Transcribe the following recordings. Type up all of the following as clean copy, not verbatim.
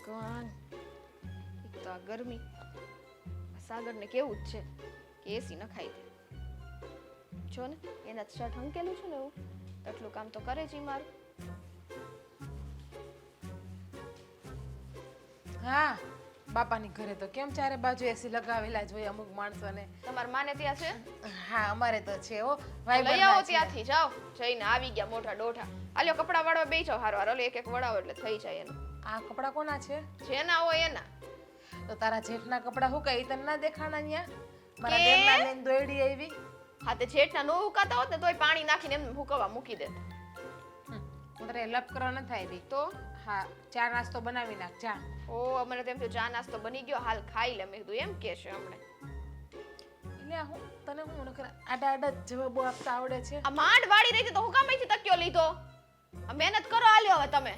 ભગવાન, એક તો આ ગરમી, સાગરને કેવું જ છે કે એસી નખાઈ દે. જો ને એના શર્ટ હંકેલું છે ને એવું, એટલું કામ તો કરે છે ઈ મારું. હા, બાપાની ઘરે તો કેમ ચારે બાજુ એસી લગાવેલા જ હોય અમુક માણસોને. તમારા માને ત્યાં છે? હા, અમારે તો છે હો. લઈ આવો ત્યાંથી, જાઓ. જઈને આવી ગયા મોટા ડોઢા. આલ્યો કપડા વાળવા બેસી જાવ હારો હારો, એક એક વડાવો એટલે થઈ જાય એનું. આ કપડા કોના છે? જેના હોય એના. તો તારા જેઠના કપડા હું કઈ તને ના દેખાણા ન્યા? મારા દેરના લઈને દોયડી આવી. હા તે જેઠના નો ઉકાતા હોત ને તોય પાણી નાખીને એમ હુકવા મૂકી દે. તારે લપ કરવા ન થાય બી. તો હા, ચા નાસ્તો બનાવી નાખ ચા. ઓ મને તેમ થયું ચા નાસ્તો બની ગયો, હાલ ખાઈ લે. મેં કીધું એમ કે છે હમણે. એટલે હું તને હું નકર આડા આડા જવાબો આપતા આવડે છે? આ માંડ વાળી રહી તો હું કામ અહીંથી તક્યો લીધો? આ મહેનત કરો આલ્યો હવે તમે.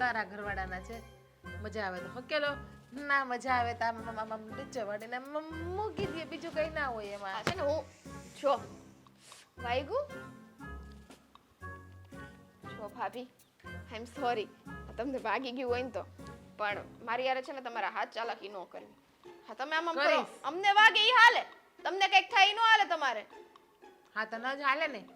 તારા ઘરવાળાના છે, મજા આવે તો હકેલો, ના મજા આવે તો આમ નીચે વાળીને મૂકી દે, બીજું કઈ ના હોય એમાં. આ છે ને હું જો વાઈગુ જો ભાભી, આઈ એમ સોરી તમને ભાગી ગયું હોય ને તો, પણ મારી યાર છે ને તમારા હાથ ચાલાકી ન કરવી. હા તમે આમ કરો, અમને વાગે ઈ હાલે, તમને કઈક થાય ન હાલે તમારે. હા તો ન જ હાલે ને,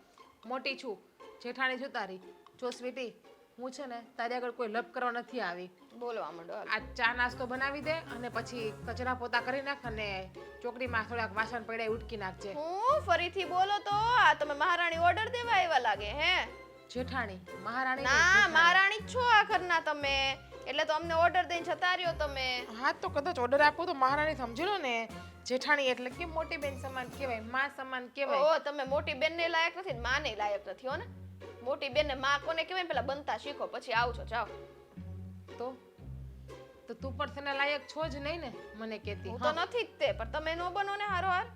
મોટી છું, જેઠાણી છું તારી. જો સ્વીટી, હું છે ને તારી આગળ કોઈ લપ કરવા નથી આવી. બોલવા માંડો. આ ચા નાસ્તો બનાવી દે અને પછી કચરા પોતા કરી નાખ અને ચોકડીમાં થોડાક વાસણ પડ્યા ઉટકી નાખજે. હું ફરીથી બોલો તો આ તમે મહારાણી ઓર્ડર દેવા આવ્યા લાગે હે? જેઠાણી મહારાણી ના, મહારાણી જ છો આ ઘરના તમે, એટલે તો અમને ઓર્ડર દઈને જતા રહ્યો તમે. હા તો કદાચ ઓર્ડર આપો તો મહારાણી સમજી લો ને. જેઠાણી એટલે કે મોટી બેન સમાન કહેવાય, માં સમાન કહેવાય. ઓ તમે મોટી બેન ને લાયક નથી, માં ને લાયક નથી હો ને. મોટી બેન ને માં કોને કહેવાય પેલા બનતા શીખો, પછી આવજો જાઓ. તો તું પણ તેના લાયક છો જ નહીં ને મને કહેતી. હું તો નથી જ તે, પણ તમે નો બનો ને હારો હાર.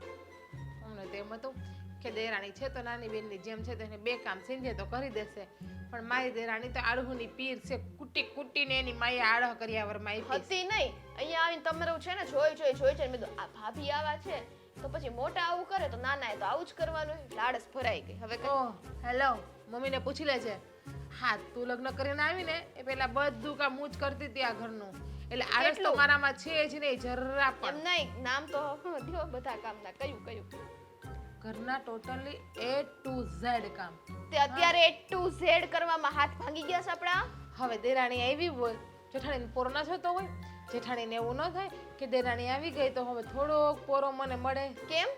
અમને તેમ હતું કે દેરાણી છે તો નાની બેનની જેમ છે તો એને બે કામ સીંધે તો કરી દેશે, પણ મારી દેરાણી તો આડહુની પીર છે, કુટી કુટીને એની માએ આડહ કર્યા વર માઈ હતી નહીં. અહીંયા આવીને તમારું છે ને જોઈ છે મેં આ ભાભી આવા છે તો પછી મોટા આવું કરે તો નાના એ તો આવું જ કરવાનું. લાડસ ભરાઈ ગઈ હવે. ઓહ હેલો, મમ્મીને પૂછી લેજે. હા, તું લગ્ન કરીને આવીને એ પેલા બધું કામ હું જ કરતી હતી આ ઘરનું, એટલે આળસ તો મારામાં છે જ નહીં જરા પણ. એમ નહીં, નામ તો દ્યો બધા કામના. કયું ઘરના ટોટલી A to Z કામ. તે અત્યારે A to Z કરવામાં હાથ ભાંગી ગયા છે આપણા. હવે દેરાણી આવી હોય, જેઠાણીને પોરો ન થતો હોય, જેઠાણીને એવું ન થાય કે દેરાણી આવી ગઈ તો હવે થોડોક પોરો મને મળે. કેમ?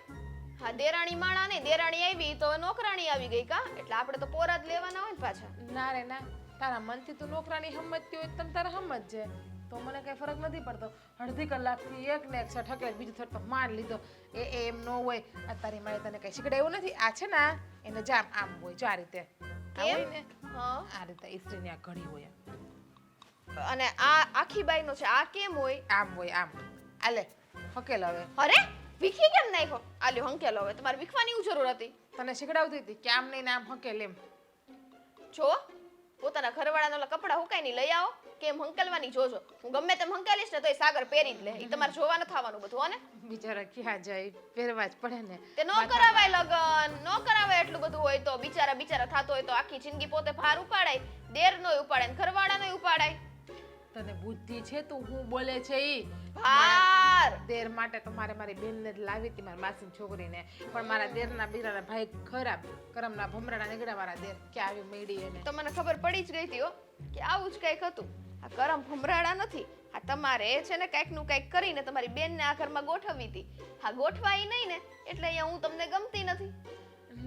હા, દેરાણી માણા નહીં, દેરાણી આવી તો નોકરાણી આવી ગઈ કા, એટલે આપણે તો પોરા જ લેવાના હોય ને પાછા. ના રે ના, તારા મનથી તું નોકરાણી સમજતી હોય તને તારે સમજજે, તો મને કઈ ફરક નથી પડતો. અડધી કલાકથી એક ને એક ઠકે બીજું થટ તો માર લીધો. એમ ન હોય. આ તારી માએ તને કઈ શીખડાયું નથી. આ છે ને એને જામ આમ હોય જો આ રીતે હોય ને, આ રીતે ઈસ્ત્રીની આ ઘડી હોય અને આ આખી બાઈનો છે. આ કેમ હોય? આમ હોય આમ. આલે હકેલ હવે. અરે વિખી કેમ નાખ્યો? આલ્યો હંકેલો. હવે તમારે વિખવાની શું જરૂર હતી? તને શીખડાવતી હતી કે આમ નહીં ને આમ હકેલ એમ. જો પોતાના ઘરવાળાના કપડા હુકાઈ ની લઈ આવો, કેમ હંકેલવાની જોજો. હું ગમે તેમ હંકેલીશ ને તો એ સાગર પહેરી જ લે. એ તમારે જોવા ન થવાનું બધું હો ને. બિચારા ક્યાં જાય, પહેરવા જ પડે ને. તે નો કરાવાય લગન, નો કરાવાય એટલું બધું હોય તો. બિચારા થતો હોય તો આખી જિંદગી પોતે ભાર ઉપાડાય, દેર નોય ઉપાડાય, ઘરવાળા નોય ઉપાડાય. તને બુદ્ધિ છે તું હું બોલે છે ઈ ભાર દેર માટે તો મારી બેનને જ લાવી હતી, મારી માસીની છોકરીને. પણ મારા દેરના બીરાના ભાઈ ખરાબ કરમના ભમરાના નીકળ્યા મારા દેર કે આવી મેડી એને. તો મને ખબર પડી જ ગઈ હતી હો કે આવું જ કંઈક હતું. આ કરમ ભમરાડા નથી. આ તમારે છે ને કંઈક નું કંઈક કરીને તમારી બેનને આ ઘરમાં ગોઠવવી હતી. હા, ગોઠવાઈ નહીં ને એટલે અહીંયા હું તમને ગમતી નથી.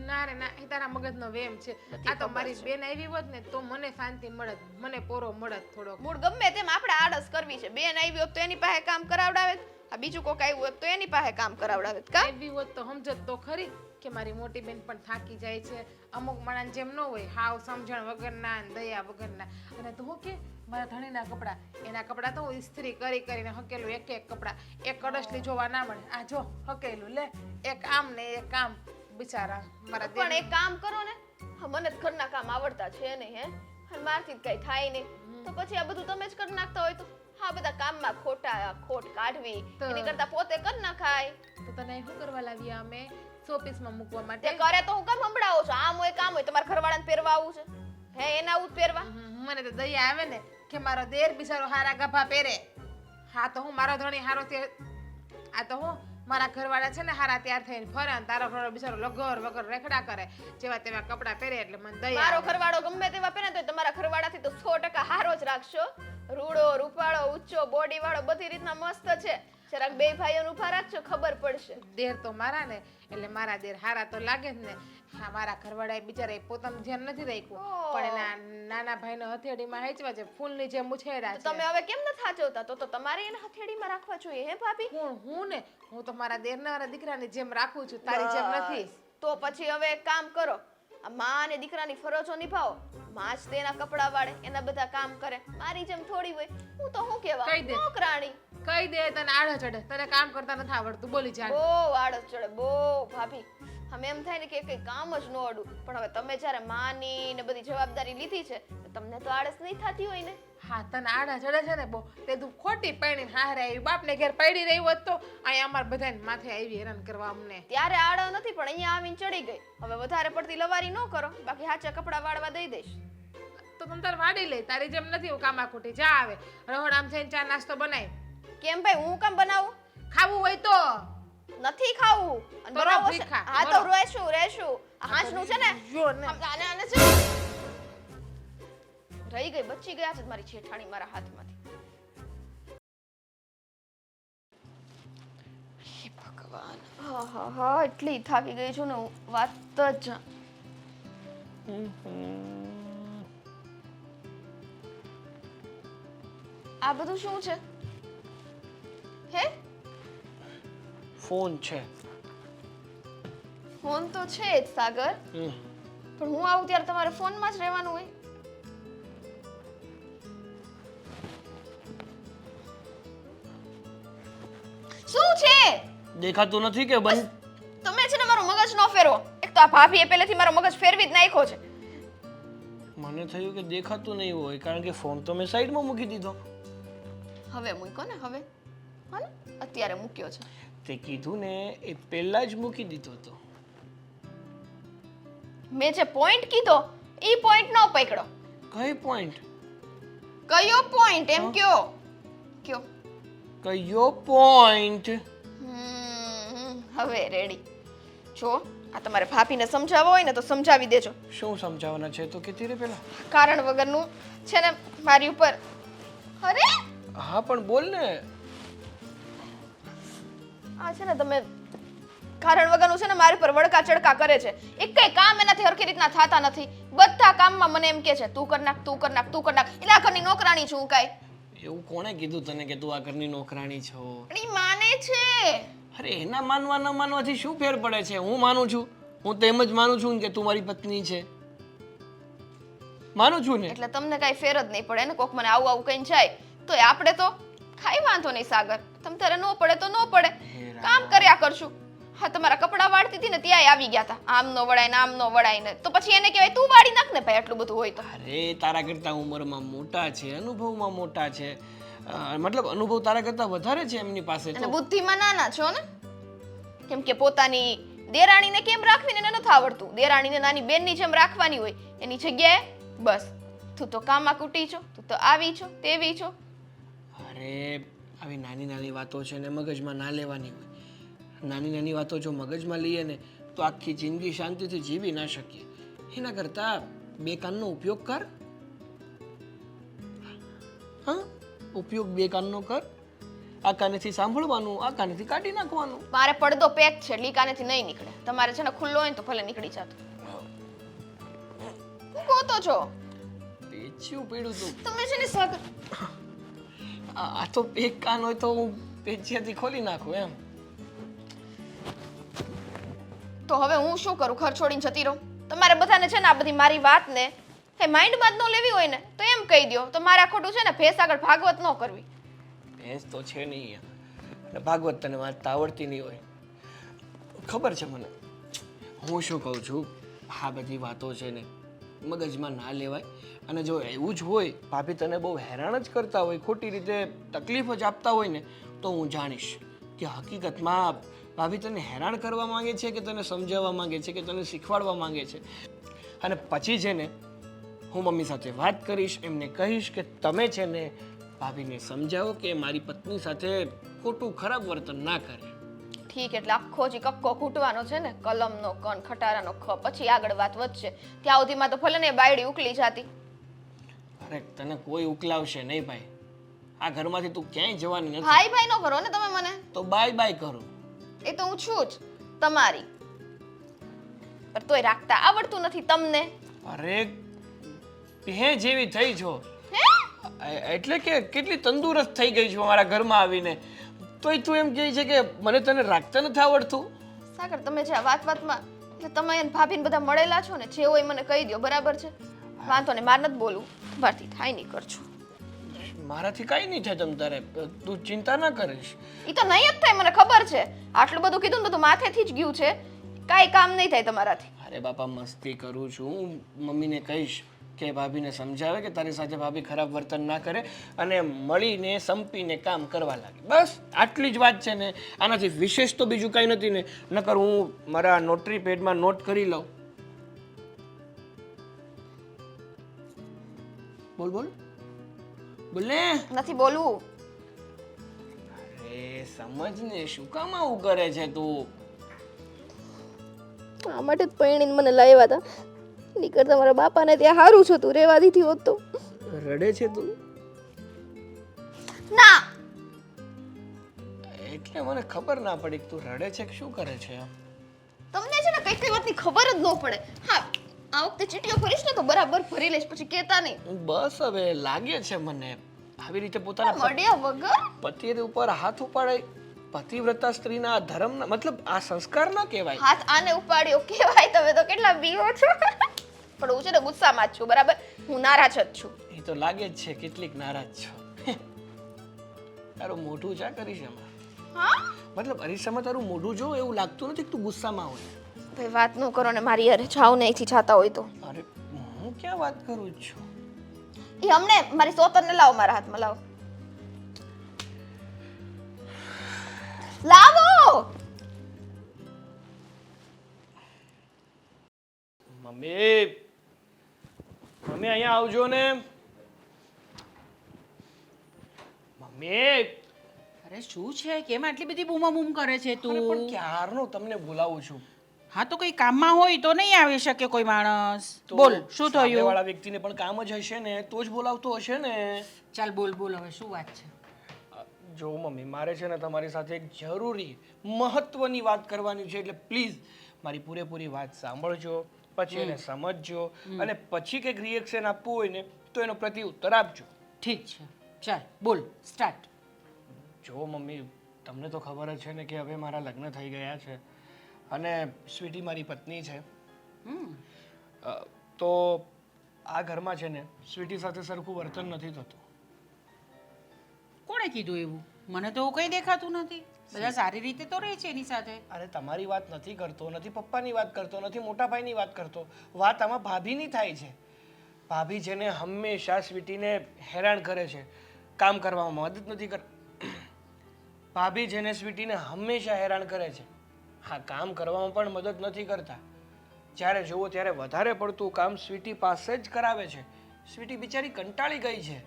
ના રે ના, એ તારા મગજનો વેમ છે. આ તો મારી બેન આવી હોત ને તો મને શાંતિ મળત, મને પોરો મળત થોડો. મૂળ ગમે તેમ આપણે આળસ કરવી છે. બેન આવી હોત તો એની પાસે કામ કરાવડાવે, આ બીજું કોક આવ્યું હોત તો એની પાસે કામ કરાવડાવે. કા આવી હોત તો સમજત તો ખરી કે મારી મોટી બેન પણ થાકી જાય છે. અમુક માણસ જેમ ન હોય, હાવ સમજણ વગરના દયા વગરના. અને તું હું કે મારા ધણીના કપડા, એના કપડા તો હું ઇસ્ત્રી કરીને હકેલું, એક એક કપડા એક કડસલી જોવા ના મળે. આ જો હકેલું લે, એક આમ ને એક આમ. બિચારા મારા પણ એક કામ કરો ને, મને જ ઘરના કામ આવડતા છે નહીં હે, અને મારથી કઈ થાય નહીં તો પછી આ બધું તમે જ કરી નાખતા હોય તો હા, બધા કામમાં ખોટ કાઢવી એની કરતા પોતે કરી નાખાય. તો તને શું કરવા લાવ્યા અમે? શોપીસમાં મૂકવા માટે. તે કરે તો હું કેમ સંભળાવો છો? આમ હોય કામ હોય તમારા ઘરવાળાને પહેરવા આવું છે હે, એના આવું જ પહેરવા. મને તો દયા આવે ને કે મારો દેર બિચારો હારા ગભા પહેરે. હા તો હું મારો ધણી હારો તે આ તો હું મારા ઘરવાળા છે ને હારા તૈયાર થઈને ફરે અને તારો ઘરવાળો બિચારો લગર વગર રેખડા કરે જેવા તેવા કપડાં પહેરે એટલે મને દયા મારો આવે. ઘરવાળો ગમે તેવા પહેરે તો તમારા ઘરવાળાથી તો 100% હારો જ રાખશો. રૂડો રૂપાળો ઊંચો બોડી વાળો બધી રીતના મસ્ત છે. જરાક બે ભાઈઓને ઊભા રાખજો ખબર પડશે. દેર તો મારા ને એટલે મારા દેર હારા તો લાગે જ ને. હા મારા ઘરવાળાએ બિચારા પોતાનું ધ્યાન નથી રાખ્યું પણ એના નાના ભાઈનો હથેળીમાં હેચવા છે ફૂલની જેમ ઉછેરા છે. તમે હવે કેમ નથી સાચવતા? તો તમારે એને હથેળીમાં રાખવા જોઈએ હે ભાભી? હું તો મારા દેરને મારા દીકરાની જેમ રાખું છું તારી જેમ નથી. તો પછી હવે એક કામ કરો, આ માં અને દીકરાની ફરજો નિભાવો. માં જ તેના કપડા વાળે, એના બધા કામ કરે. મારી જેમ થોડી હોય. હું તો શું કહેવા કહી દે. નોકરાણી. કહી દે તને આડા ચડે તને કામ કરતા નથી આવડતું બોલી જા. બહુ આળસ ચડે બહુ ભાભી. અમે એમ થાય ને કે કઈ કામ જ ન અડું પણ હવે તમે જ્યારે માની ને બધી જવાબદારી લીધી છે તો તમને તો આળસ નહીં થતી હોય ને. હા તને આડા ચડે છે ને બહુ તે તું ખોટી પૈણી હારે આવી બાપને ઘેર પડી રહી હોત તો અહીંયા અમાર બધાને માથે આવી હેરાન કરવા અમને. ત્યારે આડો નથી પણ અહીંયા આવીને ચડી ગઈ. હવે વધારે પડતી લવારી ન કરો બાકી હાચા કપડા વાળવા દઈ દઈશ. તો તમ તાર વાડી લે તારી જેમ નથી હું કામા ખોટી જા આવે રહોડામ થઈને ચા નાસ્તો બનાય. કેમ ભાઈ હું કામ બનાવું? ખાવું હોય તો નથી ખાવું. અને તો બનાવો રફી છે. ખા, હા તો બરો. રહેશું. આ હાંસનું છે ને જો ને આને છે રહી ગઈ બચી ગયા છે મારી જેઠાણી મારા હાથમાંથી. હે ભગવાન. હા એટલી થાકી ગઈ છું ને હું વાત જ. આ બધું શું છે? હે ફોન છે. ફોન તો છે જ સાગર પણ હું આવું ત્યારે તમારે ફોનમાં જ રહેવાનું હોય. શું છે? દેખાતું નથી કે બંધ. તમે છે ને મારું મગજ નો ફેરવો. એક તો આ ભાભીએ પહેલેથી મારો મગજ ફેરવી જ નાખ્યો છે. મને થયું કે દેખાતું નહીં હોય કારણ કે ફોન તો મેં સાઈડમાં મૂકી દીધો. હવે મૂક્યો ને હવે હા ને અત્યારે મૂક્યો છે. તે કીધું ને એ પહેલા જ મૂકી દીધો હતો. મેં જે પોઈન્ટ કીધો ઈ પોઈન્ટ નો પકડો. કઈ પોઈન્ટ? કયો પોઈન્ટ એમ કયો? કયો? કયો પોઈન્ટ? હવે રેડી. જો આ તમારે ભાભીને સમજાવવો હોય ને તો સમજાવી દેજો. શું સમજાવવાના છે તો કેતી રે પેલા. કારણ વગરનું છે ને મારી ઉપર. અરે હા પણ બોલ ને. આ છે ને તમે કારણ વગરનું છે ને મારી પર વડકા ચડકા કરે છે. એક કઈ કામ એનાથી હરખી રીતના થતા નથી. બધા કામમાં મને એમ કે છે તું કર નાખ તું કર નાખ તું કર નાખ. એટલે આ ઘરની નોકરાણી છું હું કાંઈ. એવું કોણે કીધું તને કે તું આ ઘરની નોકરાણી છો? પણ ઈ માને છે. અરે એના માનવા ન માનવાથી શું ફેર પડે છે? હું માનું છું. હું તો એમ જ માનું છું કે તું મારી પત્ની છે. માનું છું ને. એટલે તમને કાંઈ ફેર જ નહીં પડે ને કોક મને આવું આવું કહીને જાય તો આપણે તો ખાઈ વાંધો નહીં સાગર. તમ તારે ન પડે તો ન પડે. કામ કર્યા કરશું. હા તમારા કપડાં વાળતી હતી ને ત્યાંય આવી ગયા હતા. આમ નો વળાય ને આમ નો વળાય ને તો પછી એને કહેવાય તું વાળી નાખ ને ભાઈ આટલું બધું હોય તો. અરે તારા કરતા ઉંમરમાં મોટા છે, અનુભવમાં મોટા છે. મતલબ અનુભવ તારા કરતા વધારે છે એમની પાસે અને તો. બુદ્ધિમાં નાના છો ને. કેમ કે પોતાની દેરાણીને કેમ રાખવીને એને નથી આવડતું. દેરાણીને નાની બેનની જેમ રાખવાની હોય. એની જગ્યાએ બસ તું તો કામા કુટી છો, તું તો આવી છો, તેવી છો. અરે આવી નાની નાની વાતો છે ને મગજમાં ના લેવાની હોય. નાની નાની વાતો જો મગજમાં લઈએ ને તો આખી જિંદગી શાંતિથી જીવી ના શકીએ. એના કરતા બે કાનનો ઉપયોગ કર. હા ઉપયોગ બે કાનનો કર. આ કાનેથી સાંભળવાનું, આ કાનેથી કાઢી નાખવાનું. મારે પડદો પેક છે એટલે ઈ કાનેથી નહીં નીકળે. તમારે છે ને ખુલ્લો હોય ને તો ભલે નીકળી જાતો. હું કહો છો પેચ્યું પીડું તું. તમે છે ને સાગર આ તો એક કાન હોય તો હું પેચિયાથી ખોલી નાખું એમ. તો હવે હું શું કરું? ઘર છોડીને જતી રહું? તમારે બધાને છે ને આ બધી મારી વાતને કઈ માઇન્ડમાં જ ન લેવી હોય ને તો એમ કહી દો. તો મારે આ ખોટું છે ને ભેંસ આગળ ભાગવત ન કરવી. ભેંસ તો છે નહીં અને ભાગવત તને વાંચતા આવડતી નહીં હોય. ખબર છે મને. હું શું કહું છું, આ બધી વાતો છે ને મગજમાં ના લેવાય. અને જો એવું જ હોય ભાભી તને બહુ હેરાન જ કરતા હોય, ખોટી રીતે તકલીફ જ આપતા હોય ને તો હું જાણીશ કે હકીકતમાં ભાભી તને હેરાન કરવા માંગે છે કે તને સમજાવવા માંગે છે કે તને શીખવાડવા માંગે છે. અને પછી છે ને હું મમ્મી સાથે વાત કરીશ, એમને કહીશ કે તમે છે ને ભાભીને સમજાવો કે મારી પત્ની સાથે ખોટું ખરાબ વર્તન ના કરે. ઠીક, એટલે આખો જે કક્કો ખૂટવાનો છે ને, કલમનો કન, ખટારાનો ખ, પછી આગળ વાત વધશે. ત્યાં સુધીમાં તો ભલે ને બાયડી ઉકલી જાતી. અરે તને કોઈ ઉકલાવશે નહીં ભાઈ. આ ઘરમાંથી તું ક્યાંય જવાની નથી. હાય ભાઈ નો કરો ને તમે મને. તો બાય બાય કરો. એ તો હું છું જ તમારી, પણ તોય રાખતા આવડતું નથી તમને. અરે હે જેવી થઈ છો, એટલે કે કેટલી તંદુરસ્ત થઈ ગઈ છો મારા ઘરમાં આવીને, તોય તું એમ કહે છે કે મને તને રાખતા નથી આવડતું. સાગર, તમે જે આ વાતમાં એટલે તમે એને ભાભીને બધા મળેલા છો ને, જે હોય મને કહી દો, બરાબર છે? વાંધો ને, માર નથી બોલવું, મારથી થાય નહીં કરજો. મારાથી કાંઈ નહીં થાય તમ તારે, તું ચિંતા ના કરીશ. એ તો નહીં જ થાય, મને ખબર છે. આટલું બધું કીધું ને બધું માથેથી જ ગયું છે, કાંઈ કામ નહીં થાય તમારાથી. અરે બાપા, મસ્તી કરું છું. હું મમ્મીને કહીશ કે ભાભીને સમજાવે કે તારી સાથે ભાભી ખરાબ વર્તન ના કરે અને મળીને સંપીને કામ કરવા લાગે. બસ આટલી જ વાત છે ને, આનાથી વિશેષ તો બીજું કાંઈ નથી ને. નકર હું મારા નોટરી પેડમાં નોટ કરી લઉં. બોલ બોલ બોલ ને. નથી બોલવું. અરે સમજ ને, શું કામ આવું કરે છે તું? આ માટે જ પૈણીને મને લાવ્યા હતા. નીકળ તમારા બાપાને ત્યાં હારું છો, તું રેવા દીધી હોત તો. રડે છે તું? ના, એટલે મને ખબર ના પડી કે તું રડે છે કે શું કરે છે. તમને છે ને કઈ કઈ વાતની ખબર જ ન પડે. હા, આ વખતે ચીટીઓ ભરીશ ને તો બરાબર ભરી લઈશ, પછી કહેતા નહીં. બસ હવે લાગે છે મને આવી રીતે પોતાના મળ્યા વગર પતિ ઉપર હાથ ઉપાડાય. પતિવ્રતા સ્ત્રીના ધર્મના મતલબ આ સંસ્કાર ના કહેવાય. હાથ આને ઉપાડ્યો કહેવાય. તમે તો કેટલા બીવો છો. પણ હું છે ને ગુસ્સામાં જ છું, બરાબર? હું નારાજ જ છું. એ તો લાગે જ છે કેટલીક નારાજ છો. તારું મોઢું ચા કરી છે એમાં. હા, મતલબ અરીસામાં તારું મોઢું જો એવું લાગતું નથી કે તું ગુસ્સામાં હોય. ભાઈ વાત ન કરો ને મારી યાર. જાવ ને અહીંથી જાતા હોય તો. અરે હું ક્યાં વાત કરું છું? એ અમને મારી સોતરને લાવો, મારા હાથમાં લાવો. લાવો. મમ્મી, મમ્મી અહીંયા આવજો ને. મમ્મી. અરે શું છે? કેમ આટલી બધી બૂમાબૂમ કરે છે તું? અરે પણ ક્યારનો તમને બોલાવું છું. હા તો કઈ કામમાં હોય તો નહીં આવી શકે કોઈ માણસ. તો બોલ શું થયું? સામેવાળા વ્યક્તિને પણ કામ જ હશે ને, તો જ બોલાવતો હશે ને. ચાલ બોલ બોલ, હવે શું વાત છે? જો મમ્મી, મારે છે ને તમારી સાથે એક જરૂરી મહત્વની વાત કરવાની છે, એટલે પ્લીઝ મારી પૂરેપૂરી વાત સાંભળજો, પછી એને સમજજો અને પછી કંઈક રિએક્શન આપવું હોય ને તો એનો પ્રત્યુત્તર આપજો. ઠીક છે, ચાલ બોલ સ્ટાર્ટ. જો મમ્મી, તમને તો ખબર જ છે ને કે હવે મારા લગ્ન થઈ ગયા છે અને સ્વીટી મારી પત્ની છે. તો આ ઘરમાં છે ને સ્વીટી સાથે સરખું વર્તન નથી થતું. કોણે કીધું એવું? મને તો એવું કંઈ દેખાતું નથી. બધા સારી રીતે તો રહે છે એની સાથે. અરે તમારી વાત નથી કરતો, નથી પપ્પાની વાત કરતો, નથી મોટા ભાઈની વાત કરતો. વાત આમાં ભાભીની થાય છે. ભાભી છે ને હંમેશા સ્વીટીને હેરાન કરે છે, કામ કરવામાં મદદ નથી કર. ભાભી છે ને સ્વીટીને હંમેશા હેરાન કરે છે. હા, કામ કરવામાં પણ મદદ નથી કરતા. જ્યારે જુઓ ત્યારે વધારે પડતું કામ સ્વીટી પાસે જ કરાવે છે. સ્વીટી બિચારી કંટાળી ગઈ છે.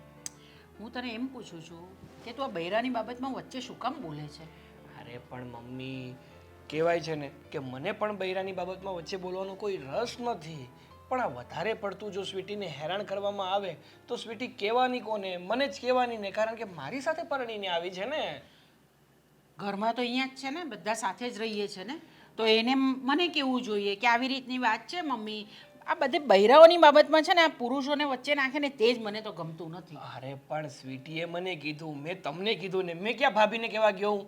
હું તને એમ પૂછું છું કે તું આ બૈરાની બાબતમાં વચ્ચે શું કામ બોલે છે? અરે પણ મમ્મી, કહેવાય છે ને કે મને પણ બૈરાની બાબતમાં વચ્ચે બોલવાનો કોઈ રસ નથી, પણ આ વધારે પડતું જો સ્વીટીને હેરાન કરવામાં આવે તો સ્વીટી કહેવાની કોને? મને જ કહેવાની ને, કારણ કે મારી સાથે પરણીને આવી છે ને. ઘરમાં તો અહીંયા જ છે ને, બધા સાથે જ રહીએ છે ને, તો એને મને કેવું જોઈએ કે આવી રીતની વાત છે મમ્મી. આ બધે બૈરાઓની બાબતમાં છે ને આ પુરુષોને વચ્ચે નાખે ને તે જ મને તો ગમતું નથી. અરે પણ સ્વીટીએ મને કીધું, મેં તમને કીધું ને. મેં ક્યાં ભાભીને કહેવા ગયો હું?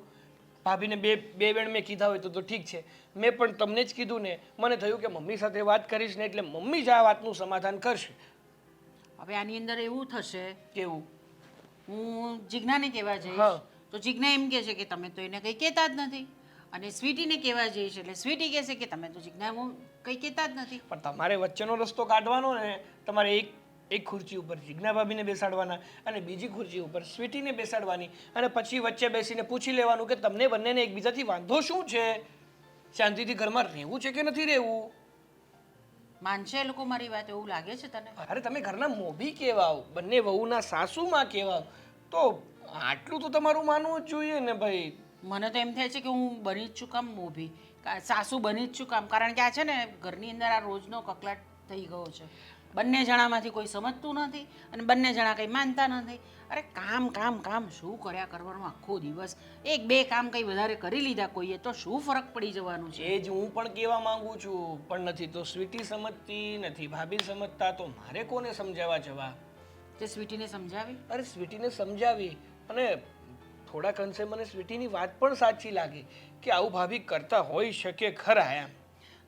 ભાભીને બે વેણ મેં કીધા હોય તો ઠીક છે, મેં પણ તમને જ કીધું ને. મને થયું કે મમ્મી સાથે વાત કરીશ ને એટલે મમ્મી જ આ વાતનું સમાધાન કરશે. હવે આની અંદર એવું થશે, કેવું? હું જીજ્ઞાને કહેવા જઈશ હા. તો જીજ્ઞા એમ કહે છે કે તમે તો એને કંઈ કહેતા જ નથી, અને સ્વીટીને કહેવા જઈશ એટલે સ્વીટી કહેશે કે તમે તો જીજ્ઞા કંઈ કહેતા જ નથી. પણ તમારે વચ્ચેનો રસ્તો કાઢવાનો ને. તમારે એક ખુરશી ઉપર જીજ્ઞા ભાભીને બેસાડવાના અને બીજી ખુરશી ઉપર સ્વીટીને બેસાડવાની અને પછી વચ્ચે બેસીને પૂછી લેવાનું કે તમને બંનેને એકબીજાથી વાંધો શું છે, શાંતિથી ઘરમાં રહેવું છે કે નથી રહેવું. માનશે એ લોકો મારી વાત? એવું લાગે છે તને? અરે તમે ઘરના મોભી કહેવાઓ, બંને વહુના સાસુમાં કહેવાઓ, તો આટલું તો તમારું માનવું જ જોઈએ ને ભાઈ. મને તો એમ થાય છે કે હું બની જ છું કામ મોભી, સાસુ બની જ છું કામ. કારણ કે આ છે ને ઘરની અંદર આ રોજનો કકળાટ થઈ ગયો છે. બંને જણામાંથી કોઈ સમજતું નથી અને બંને જણા કંઈ માનતા નથી. અરે કામ કામ કામ શું કર્યા કરવાનું આખો દિવસ? એક બે કામ કંઈ વધારે કરી લીધા કોઈએ તો શું ફરક પડી જવાનું છે? એ જ હું પણ કહેવા માંગુ છું, પણ નથી તો સ્વીટી સમજતી, નથી ભાભી સમજતા, તો મારે કોને સમજાવવા જવા? તે સ્વીટીને સમજાવી? અરે સ્વીટીને સમજાવી, અને થોડાક અંશે મને સ્વીટીની વાત પણ સાચી લાગી કે આવું ભાભી કરતા હોઈ શકે ખરા એમ.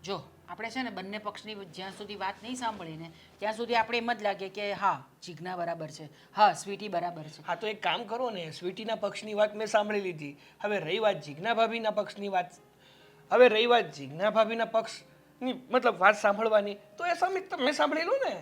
જો આપણે છે ને બંને પક્ષની જ્યાં સુધી વાત નહીં સાંભળીએ ને ત્યાં સુધી આપણે એમ જ લાગે કે હા જીજ્ઞા બરાબર છે, હા સ્વીટી બરાબર છે. હા તો એક કામ કરો ને, સ્વીટીના પક્ષની વાત મેં સાંભળી લીધી, હવે રહી વાત જીજ્ઞા ભાભીના પક્ષની વાત, હવે રહી વાત જીજ્ઞા ભાભીના પક્ષની મતલબ વાત સાંભળવાની, તો એ સમિત મેં સાંભળેલું ને.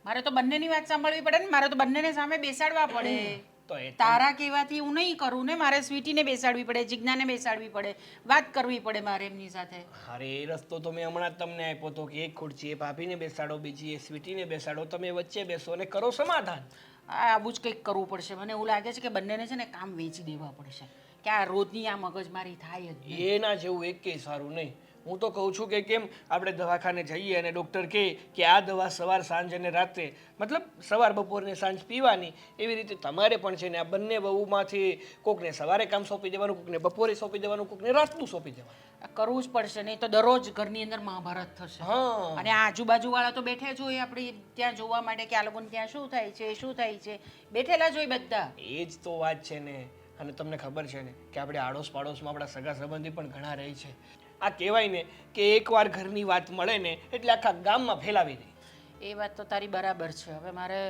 મારે તો બંનેની વાત સાંભળવી પડે ને, મારે તો બંનેને સામે બેસાડવા પડે. તો એ તારા કહેવાથી હું નહીં કરું ને, મારે સ્વીટીને બેસાડવી પડે, જીજ્ઞાને બેસાડવી પડે, વાત કરવી પડે મારે એમની સાથે. અરે એ રસ્તો તો મેં હમણાં જ તમને આપ્યો હતો કે એક ખુરશી એ ભાભીને બેસાડો, બીજી એ સ્વીટીને બેસાડો, તમે વચ્ચે બેસો અને કરો સમાધાન. આવું જ કંઈક કરવું પડશે. મને એવું લાગે છે કે બંનેને છે ને કામ વેચી દેવા પડશે, કે આ રોજની આ મગજમારી થાય જ નહીં. એના જેવું એકેય સારું નહીં. હું તો કહું છું કે કેમ આપણે દવાખાને જઈએ અને ડૉક્ટર કહે કે આ દવા સવાર સાંજ અને રાત્રે, મતલબ સવાર બપોર ને સાંજ પીવાની, એવી રીતે તમારે પણ છે ને આ બંને વહુમાંથી કોકને સવારે કામ સોંપી દેવાનું, કોકને બપોરે સોંપી દેવાનું, કોકને રાતનું સોંપી દેવાનું. આ કરવું જ પડશે, નહીં તો દરરોજ ઘરની અંદર મહાભારત થશે. હા અને આ આજુબાજુવાળા તો બેઠે જ હોય આપણે ત્યાં જોવા માટે કે આ લોકોને ત્યાં શું થાય છે, શું થાય છે, બેઠેલા જ હોય બધા. એ જ તો વાત છે ને. અને તમને ખબર છે ને કે આપણે આડોશ પાડોશમાં આપણા સગા સંબંધી પણ ઘણા રહે છે. આ કહેવાય ને કે એકવાર ઘરની વાત મળે ને એટલે આખા ગામમાં ફેલાવી દે. એ વાત તો તારી બરાબર છે. હવે મારે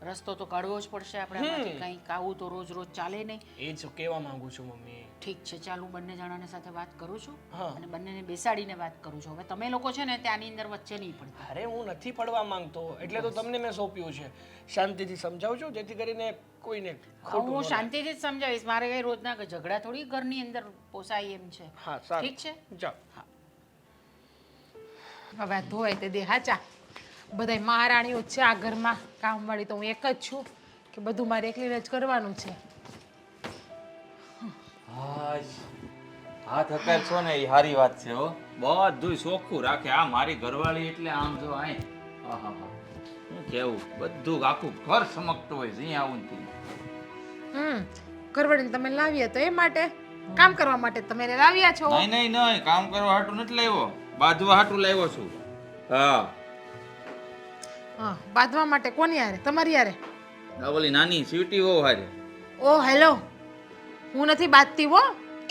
રસ્તો તો કાઢવો જ પડશે આપણે આમાંથી. કંઈક આવું તો રોજ રોજ ચાલે નહીં. એ જ કહેવા માંગુ છું મમ્મી. ઠીક છે, ચાલ હું બંને જણાને સાથે વાત કરું છું હા. અને બંનેને બેસાડીને વાત કરું છું. હવે તમે લોકો છે ને ત્યાંની અંદર વચ્ચે નહીં પડતા. અરે હું નથી પડવા માંગતો, એટલે તો તમને મેં સોંપ્યું છે. શાંતિથી સમજાવજો જેથી કરીને કોઈને ખોટું હું ન શાંતિથી જ સમજાવીશ. મારે કઈ રોજના ઝઘડા થોડી ઘરની અંદર પોસાય એમ છે. હા સારું. ઠીક છે. જાઓ. હવે આ ધોય તે દે હાચા. બધાય મહારાણીઓ જ છે આ ઘરમાં, કામવાળી તો હું એક જ છું કે બધું મારે એકલીને જ કરવાનું છે. હાથ હકાય છો ને એ સારી વાત છે હો. બધું ચોખ્ખું રાખે. આ મારી ઘરવાળી એટલે આમ જો આય હું કેવું, બધું આખું ઘર સમકતું હોય જ્યાં આવું ને ત્યાં. ઘરવાળીને તમે લાવ્યા તો એ માટે, કામ કરવા માટે તમે એને લાવ્યા છો. નહીં નહીં નહીં, કામ કરવા હાટું નથી લાવ્યો, બાંધવા હાટું લાવ્યો છું. હા હા, બાંધવા માટે કોની યારે? તમારી યારે? આ ઓલી નાની સ્વીટી હોવ હારે. ઓ હેલો, હું નથી બાંધતી હો,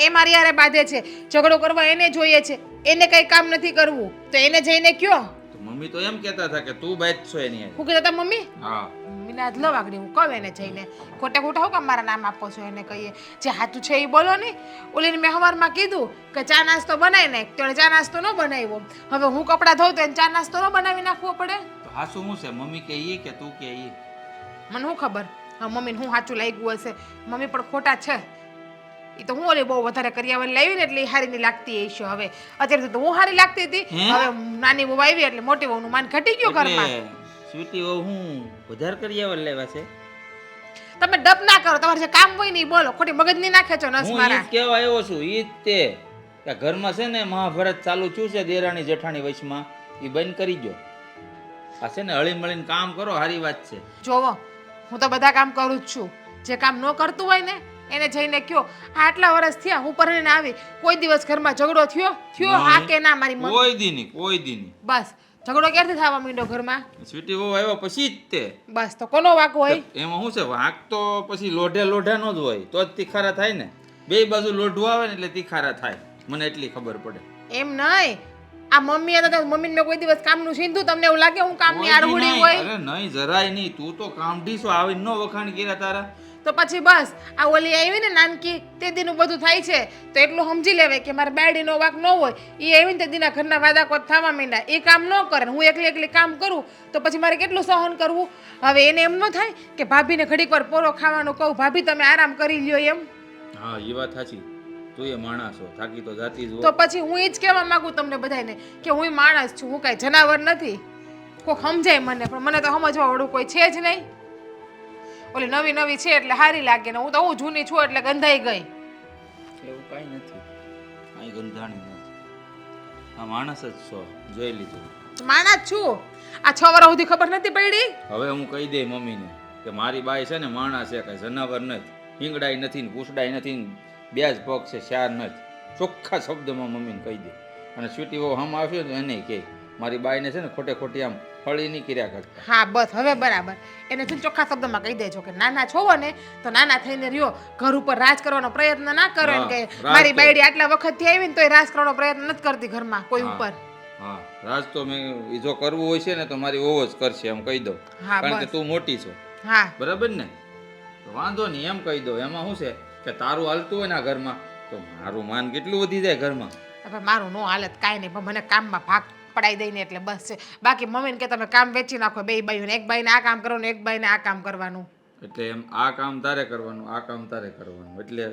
એ મારી યારે બાંધે છે. ઝઘડો કરવા એને જોઈએ છે, એને કઈ કામ નથી કરવું તો એને જઈને કયો. તો મમ્મી તો એમ કહેતા હતા કે તું બાજ છો એની હારે. હું કહેતા હતા મમ્મી? હા મમ્મીને આજ લવાગડી હું કહું એને જઈને. ખોટે ખોટા હું કામ મારા નામ આપો છો એને કહીએ? જે સાચું છે એ બોલો નહીં. ઓલીને મેં સવારમાં કીધું કે ચા નાસ્તો બનાવી નાખ, તો ચા નાસ્તો ન બનાવ્યો. હવે હું કપડાં ધોઉં તો એને ચા નાસ્તો ન બનાવી નાખવો પડે? તો હાસુ શું છે, મમ્મી કે ઈ કે તું કે ઈ? મને શું ખબર હા મમ્મીને હું સાચું લાગ્યું હશે. મમ્મી પણ ખોટા છે. એ તો હું ઓલી બહુ વધારે કરિયાવર લાવી ને એટલે એ હારી નહીં લાગતી હશે. હવે અત્યારે તો હું હારી લાગતી હતી, હવે નાની બહુ આવી એટલે મોટી બહુનું માન ઘટી ગયું ઘરમાં. એટલે સ્વીટી હોવ હું વધારે કર્યા લેવા છે. તમે ડપ ના કરો, તમારે જે કામ હોય ને ઈ બોલો, ખોટી મગજ નહીં નાખે છો નસ હું મારા. ઈ જ કહેવા આવ્યો છું. ઈ જ તે કે ઘરમાં છે ને મહાભારત ચાલુ થયું છે દેરાણી જેઠાણી વચમાં, એ બંધ કરી દો. આ છે ને હળી મળીને કામ કરો, સારી વાત છે. જોવો હું તો બધા કામ કરું જ છું. જે કામ ન કરતું હોય ને એને જઈને કયો. આટલા વર્ષ થયા હું પરણીને આવી, કોઈ દિવસ ઘરમાં ઝઘડો થયો હા કે ના? મારી મમ્મી કોઈ દી નહીં, કોઈ દી નહીં. બસ ઝઘડો ક્યારથી થવા માંડ્યો ઘરમાં? સ્વીટી વહુ આવ્યા પછી જ તે. બસ તો કોનો વાંક હોય? એમાં શું છે, વાંક તો પછી લોઢાનો જ હોય તો જ તીખારા થાય ને. બે બાજુ લોઢું આવે ને એટલે તીખારા થાય, મને એટલી ખબર પડે. એમ નહીં, આ મમ્મી હતા તો મમ્મીને મેં કોઈ દિવસ કામનું સીધું, તમને એવું લાગે હું કામની કોઈ દી આડહુડી નહીં. હોય? અરે નહીં, જરાય નહીં. તું તો કામઢી છો, આવીને નો વખાણ કર્યા તારા. તો પછી બસ આ ઓલી આવી ને નાનકી તે દીનું બધું થાય છે તો એટલું સમજી લેવાય કે મારા બેડીનો વાક ન હોય. એ આવી ને તે દીના ઘરના વાદા કોત થવા માંડ્યા, એ કામ ન કરે, હું એકલી કામ કરું તો પછી મારે કેટલું સહન કરવું? હવે એને એમ ન થાય કે ભાભીને ઘડીક વાર પોરો ખાવાનું કહું, ભાભી તમે આરામ કરી લ્યો એમ. હા એ વાત સાચી. તું એ માણસ છો, થાકી તો જાતી જ તો હો. પછી હું એ જ કહેવા માંગુ તમને બધાને કે હું માણસ છું, હું કાંઈ જનાવર નથી. કોક સમજાય મને, પણ મને તો સમજવા વાળું કોઈ છે જ નહીં. ઓલી નવી નવી છે એટલે સારી લાગે ને હું તો હું જૂની છું એટલે ગંધાઈ ગઈ. એવું કાંઈ નથી, કાંઈ ગંધાણી નથી. આ માણસ જ છો, જોઈ લીધું. માણસ છું. આ 6 વર્ષ સુધી ખબર નથી પડી. હવે હું કહી દઈ મમ્મીને કે મારી બાઈ છે ને માણસ છે, કાંઈ જનાવર નથી. હિંગડાઈ નથી ને પૂછડાઈ નથી ને બે જ પગ છે, ચાર નથી. ચોખ્ખા શબ્દમાં મમ્મીને કહી દે. અને સ્વીટી બહુ હમ આવ્યો ને એને કહે મારી બાઈને છે ને ખોટે ખોટી આમ ફળી નહીં કર્યા કરતા. હા બસ હવે બરાબર. એને છે ને ચોખ્ખા શબ્દમાં કહી દેજો કે નાના છો ને તો નાના થઈને રહ્યો, ઘર ઉપર રાજ કરવાનો પ્રયત્ન ના કરો. એમ કે હા, મારી રાજ તો- બાયડી આટલા વખતથી આવી ને તોય રાજ કરવાનો પ્રયત્ન નથી કરતી ઘરમાં કોઈ હા. ઉપર. હા, રાજ તો મેં ઈ જો કરવું હોય છે ને તો મારી વહુ જ કરશે એમ કહી દઉં. હા, કારણ કે બસ. તું મોટી છો, હા બરાબર ને? તો વાંધો નહીં એમ કહી દો. એમાં શું છે કે તારું હાલતું હોય ને આ ઘરમાં તો મારું માન કેટલું વધી જાય ઘરમાં. હવે મારું નો હાલત કાંઈ નહીં, પણ મને કામમાં ભાગ પડાઈ દઈને એટલે બસ છે. બાકી મમ્મીને કે તમે કામ વેચી નાખો બે બાઈઓને, એક બાઈને આ કામ કરવાનું, એક બાઈને આ કામ કરવાનું. એટલે એમ આ કામ તારે કરવાનું, આ કામ તારે કરવાનું. એટલે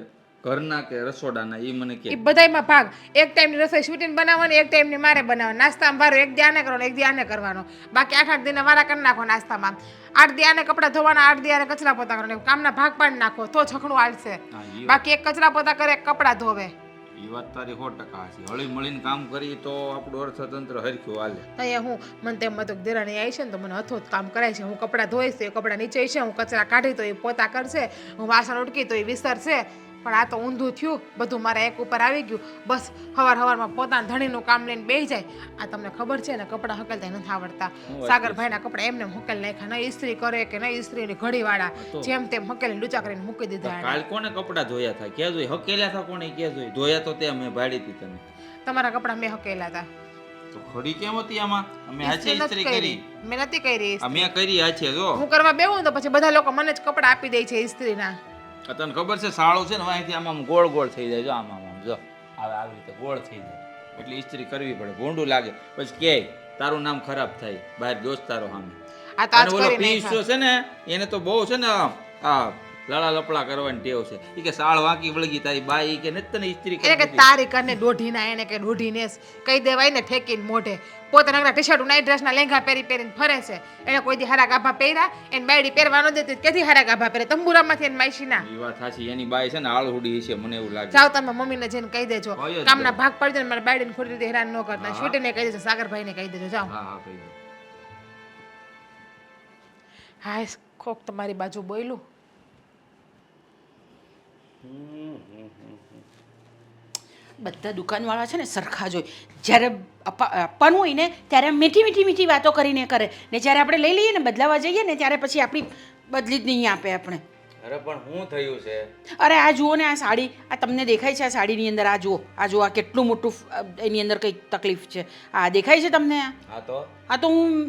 ઘરના કે રસોડાના એ મને એ કે બધાયમાં ભાગ. એક ટાઈમની રસોઈ શૂટીને બનાવવાની, એક ટાઈમની મારે બનાવવાની. નાસ્તામાં ભારો એક દી આને કરવાનો, એક દી આને કરવાનો. બાકી 8-8 દિને વારા કરી નાખો નાસ્તામાં. 8 દી આને કપડાં ધોવાના, 8 દી આને કચરા પોતા કરવાના. કામના ભાગ પાડી નાખો તો છકડું હાલશે. હા, ઈ બાકી એક કચરા પોતા કરે, એક કપડાં ધોવે. વાત તારી 100% છે. હળી મળીને કામ કરી તો આપણું અર્થતંત્ર હરખ્યું હાલે. અહીંયા હું મને તેમ હતું દેરાણી આવી છે ને તો મને હથોથ કામ કરાય છે. હું કપડાં ધોઈશ તો એ કપડાં નીચે છે, હું કચરા કાઢી તો એ પોતા કરશે, હું વાસણ ઉટકી તો એ વિસરશે. પણ આ તો ઊંધું થયું, બધું મારા એક ઉપર આવી ગયું. બસ સવારમાં પોતાના ધણીનું કામ લઈને બેસી જાય. આ તમને ખબર છે ને કપડાં હકેલતા નથી આવડતા. સાગરભાઈના કપડાં એમને હકેલ નાખ્યા, નહીં ઇસ્ત્રી કરે કે નહીં ઇસ્ત્રીની ઘડીવાળા જેમ તેમ હકેલી લૂચા કરીને મૂકી દીધા એણે. કાલ કોને કપડાં ધોયા થાય ક્યાં જોઈ? હકેલ્યા હતા કોને ક્યાં જોઈ? ધોયા તો તે મેં ભાડી હતી તને. તમારા કપડાં મેં હકેલા હતા. તો ખડી કેમ હતી આમાં? અમે હાચે ઇસ્ત્રી કરી. મેં નથી કરી. આ મેં કરી હાચે જો. હું કરવા બેહું તો પછી બધા લોકો મને જ કપડાં આપી દે છે ઇસ્ત્રીના. આ તને ખબર છે સાળું છે ને અહીંથી આમ ગોળ ગોળ થઈ જાય જો આમ આમ આમ જો આવે આવી રીતે ગોળ થઈ જાય એટલે ઇસ્ત્રી કરવી પડે. ભૂંડું લાગે પછી કે તારું નામ ખરાબ થાય બહાર દોસ્તારો સામે. આ તો આજ અને ઓલો કરી પીસ નાખ્યા. છે ને એને તો બહુ છે ને આ લડા લપડા કરવાની ટેવ છે. ઈ કે સાળ વાંકી વળગી તારી બાઈ કે નથી તને ઇસ્ત્રી એને કે કરી તારી કરને દોઢીના, એને કે દોઢીને કહી દેવાય ને ઠેકીને મોઢે. પોતે Nagra T shirt night ડ્રેસના lehenga પહેરી પહેરીને ફરે છે. એને કોઈ દી હારા ગાભા પહેર્યા, એને બાયડી પહેરવા ન દેતી, કેથી હારા ગાભા પહેરે? તંબુરામાંથી એને માઈશીના. ઈ વાત સાચી. એની બાઈ છે ને આળહુડી છે મને એવું લાગે. જાઓ તમે મમ્મીને જઈને કહી દેજો, કહી જ કામના દો. ભાગ પડી જાય ને મારા બાયડીને ખોટી રીતે હેરાન ન કરતા. સ્વીટીને કહી દેજો, સાગરભાઈને કહી દેજો. જાઓ. હા હા કહી દો. હાય કોક તમારી બાજુ બોયલું. બધા દુકાનવાળા છે ને સરખા જ હોય. જ્યારે આપવાનું હોય ને ત્યારે મીઠી મીઠી મીઠી વાતો કરીને કરે, ને જ્યારે આપણે લઈ લઈએ ને બદલાવા જઈએ ને ત્યારે પછી આપણી બદલી જ નહીં આપે આપણે. અરે પણ શું થયું છે? અરે આ જુઓ ને આ સાડી, આ તમને દેખાય છે આ સાડીની અંદર? આ જુઓ, આ જુઓ, આ કેટલું મોટું એની અંદર કંઈક તકલીફ છે. આ દેખાય છે તમને? હા તો આ તો હું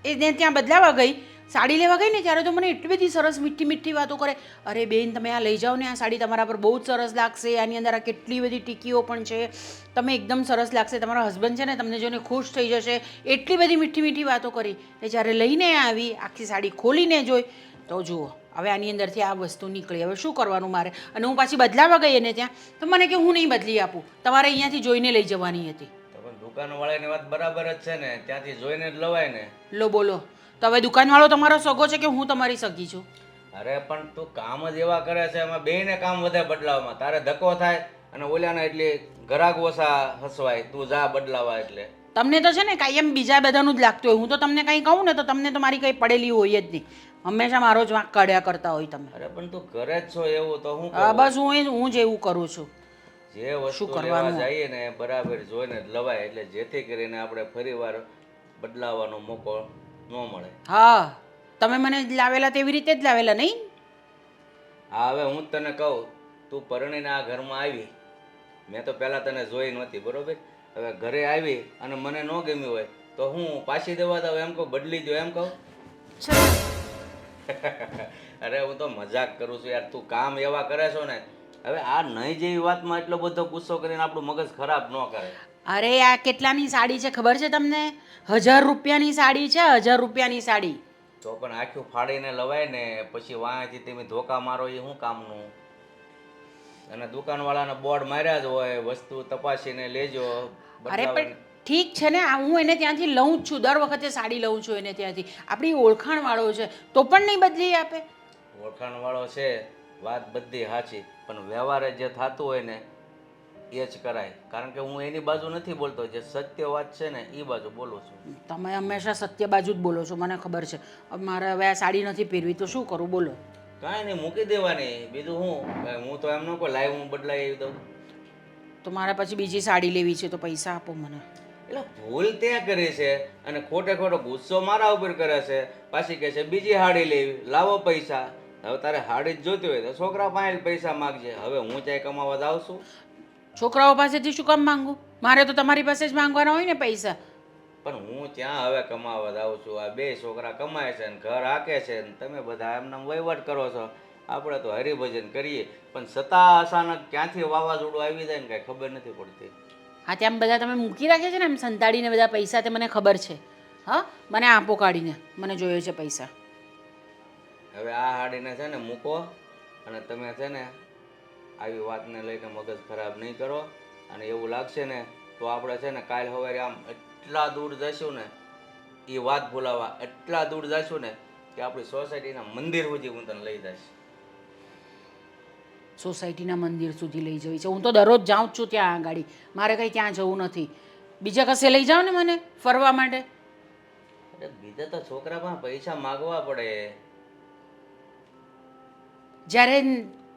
એને ત્યાં બદલાવા ગઈ, સાડી લેવા ગઈ ને ત્યારે તો મને એટલી બધી સરસ મીઠી મીઠી વાતો કરે. અરે બેન તમે આ લઈ જાઓ ને, આ સાડી તમારા પર બહુ જ સરસ લાગશે, આની અંદર આ કેટલી બધી ટીકીઓ પણ છે, તમે એકદમ સરસ લાગશે, તમારા હસબન્ડ છે ને તમને જોઈને ખુશ થઈ જશે. એટલી બધી મીઠી મીઠી વાતો કરી. એ જ્યારે લઈને આવી, આખી સાડી ખોલીને જોઈ તો જુઓ હવે આની અંદરથી આ વસ્તુ નીકળી. હવે શું કરવાનું મારે? અને હું પાછી બદલાવા ગઈ એને ત્યાં તો મને કે હું નહીં બદલી આપું, તમારે અહીંયાથી જોઈને લઈ જવાની હતી. દુકાનવાળાની વાત બરાબર જ છે ને, ત્યાંથી જોઈને જ લવાય ને. લો બોલો, તો હવે દુકાનવાળો તમારો સગો છે કે હું તમારી સગી છું? અરે પણ તું કામ જ એવા કરે છે, એમાં બેયને કામ વધે બદલાવવામાં. તારે ધક્કો થાય અને ઓલાને એટલે ઘરાક ઓછા હસવાય, તું જા બદલાવા એટલે. તમને તો છે ને કાંઈ એમ બીજા બધાનું જ લાગતું હોય. હું તો તમને કંઈ કહું ને તો તમને તો મારી કંઈ પડેલી હોય જ નહીં. હંમેશા મારો જ વાંક કાઢ્યા કરતા હોય તમે. અરે પણ તું ઘરે જ છો એવું તો હું હા બસ હું જ એવું કરું છું. જે વસ્તુ લેવા જઈએ ને બરાબર જોઈને જ લવાય, એટલે જેથી કરીને આપણે ફરીવાર બદલાવાનો મોકો ન મળે. હા તમે મને લાવેલા તેવી રીતે જ લાવેલા નહીં? હા હવે હું જ તને કહું, તું પરણીને આ ઘરમાં આવી, મેં તો પહેલાં તને જોઈ નહોતી બરોબર. હવે ઘરે આવી અને મને ન ગમ્યું હોય તો હું પાછી દેવા દઉં એમ કહું, બદલી દો એમ કહું? અરે હું તો મજાક કરું છું યાર, તું કામ એવા કરે છો ને. હવે આ નહીં જેવી વાતમાં એટલો બધો ગુસ્સો કરીને આપણું મગજ ખરાબ ન કરે. અરે આ કેટલાની સાડી છે ખબર છે તમને? 1000 રૂપિયાની સાડી છે, 1000 રૂપિયાની સાડી. તો પણ આખું ફાડીને લવાય ને, પછી વાંથી તમે ધોકા મારો એ શું કામનું? અને દુકાનવાળાના બોર્ડ માર્યા જ હોય વસ્તુ તપાસીને લેજો. અરે પણ ઠીક છે ને, આ હું એને ત્યાંથી લઉં જ છું, દર વખતે સાડી લઉં છું એને ત્યાંથી. આપણી ઓળખાણવાળો છે તો પણ નહીં બદલી આપે. ઓળખાણવાળો છે, વાત બધી સાચી, પણ વ્યવહારે જે થતું હોય ને એ જ કરાય. કારણ કે હું એની બાજુ નથી બોલતો, જે સત્ય વાત છે ને એ બાજુ બોલું છું. તમે હંમેશા સત્ય બાજુ જ બોલો છો, મને ખબર છે. હવે મારે હવે આ સાડી નથી પહેરવી તો શું કરું બોલો? કાંઈ નહીં, મૂકી દેવાની. બીજું હું તો એમ ન કહું લાઈવ હું બદલાઈ દઉં. તો મારે પછી બીજી સાડી લેવી છે તો પૈસા આપો મને. એટલે ભૂલ ત્યાં કરી છે અને ખોટે ખોટો ગુસ્સો મારા ઉપર કરે છે. પાછી કહે છે બીજી હાડી લેવી, લાવો પૈસા. હવે તારે હાડી જ જોતી હોય તો છોકરા પાસે પૈસા માગજે. હવે હું ક્યાંય કમાવા જાઉં છું? છોકરાઓ પાસેથી શું કામ માંગુ? મારે તો તમારી પાસે જ માંગવાના હોય ને પૈસા. પણ હું ત્યાં હવે કમાવા જાઉં છું. આ બે છોકરા કમાય છે ને ઘર હાકે છે ને તમે બધા એમને વહીવટ કરો છો. આપણે તો હરિભજન કરીએ, પણ છતાં અચાનક ક્યાંથી વાવાઝોડું આવી જાય ને કાંઈ ખબર નથી પડતી. હા ત્યાં બધા તમે મૂકી રાખ્યા છે ને એમ સંતાડીને બધા પૈસા, તે મને ખબર છે. હા મને આપો કાઢીને, મને જોઈએ છે પૈસા. હવે આ હાડીને છે ને મૂકો અને તમે છે ને આવી વાતને લઈને મગજ ખરાબ નહીં કરો. અને એવું લાગશે ને તો આપણે છે ને કાલ સવારે આમ એટલા દૂર જઈશું ને એ વાત ભૂલાવા, એટલા દૂર જઈશું ને કે આપણી સોસાયટીના મંદિર સુધી હું તને લઈ જઈશ. સોસાયટીના મંદિર સુધી લઈ જવી છે? હું તો દરરોજ જાઉં જ છું ત્યાં આગળ, મારે કંઈ ત્યાં જવું નથી. બીજા કશે લઈ જાઓ ને મને ફરવા માટે. અરે બીજા તો છોકરા પાસે પૈસા માગવા પડે. જ્યારે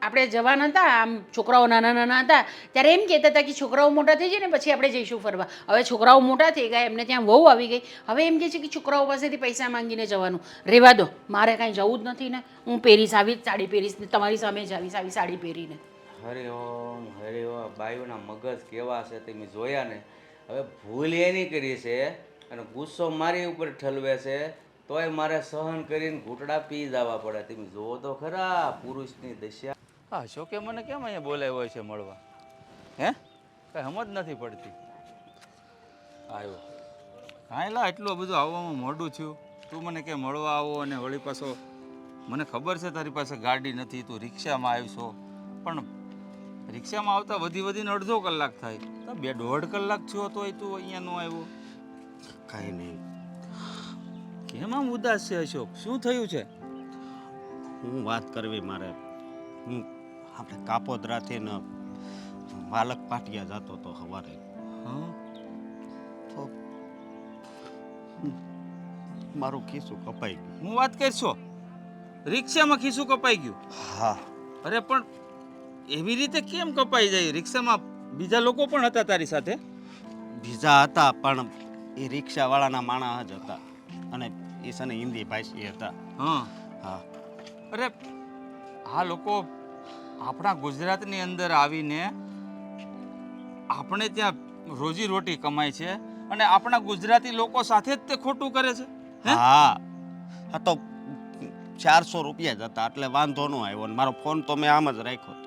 આપણે જવાના હતા, આમ છોકરાઓ નાના નાના હતા ત્યારે એમ કહેતા હતા કે છોકરાઓ મોટા થઈ જાય ને પછી આપણે જઈશું ફરવા. હવે છોકરાઓ મોટા થઈ ગયા, એમને ત્યાં વહુ આવી ગઈ, હવે એમ કહે છે કે છોકરાઓ પાસેથી પૈસા માંગીને જવાનું. રહેવા દો, મારે કાંઈ જવું જ નથી ને. હું પહેરીશ, આવી જ સાડી પહેરીશ ને તમારી સામે જ આવીશ આવી સાડી પહેરીને. હરિઓમ હરિઓમ. બાયુના મગજ કેવા છે તમે જોયા ને. હવે ભૂલ એની કરી છે અને ગુસ્સો મારી ઉપર ઠલવે છે તોય મારે સહન કરીને ઘૂંટડા પી જવા પડે. તમે જુઓ તો ખરા પુરુષની દશા. હા અશોકે મને કેમ અહીંયા બોલાવ્યો હોય છે મળવા? હે કઈ સમજ નથી પડતી. આવ્યો કાંઈ લા એટલું બધું આવવામાં મોડું થયું. તું મને કે મળવા આવો અને વળી પાછો મને ખબર છે તારી પાસે ગાડી નથી, તું રિક્ષામાં આવશો, પણ રિક્ષામાં આવતા વધીને અડધો કલાક થાય. તો 2.5 કલાક થયો તોય તું અહીંયા ન આવ્યો. કાંઈ નહીં. કેમ આમ ઉદાસ છે અશોક? શું થયું છે? હું વાત કરવી મારે. હું આપણે કાપોદરાથી ને વાલક પાટિયા જતો હતો સવારે. હા તો મારું ખિસ્સું કપાઈ ગયું. હું વાત કરશો? રિક્ષામાં ખિસ્સું કપાઈ ગયું? હા. અરે પણ એવી રીતે કેમ કપાઈ જાય? રિક્ષામાં બીજા લોકો પણ હતા તારી સાથે? બીજા હતા પણ એ રિક્ષાવાળાના માણસ જ હતા અને એ છે ને હિન્દી ભાષી હતા. હા હા. અરે આ લોકો આપણા ગુજરાતની અંદર આવીને આપણે ત્યાં રોજી રોટી કમાય છે અને આપણા ગુજરાતી લોકો સાથે જ તે ખોટું કરે છે. હા હા તો 400 રૂપિયા જ હતા એટલે વાંધો ન આવ્યો. મારો ફોન તો મેં આમ જ રાખ્યો હતો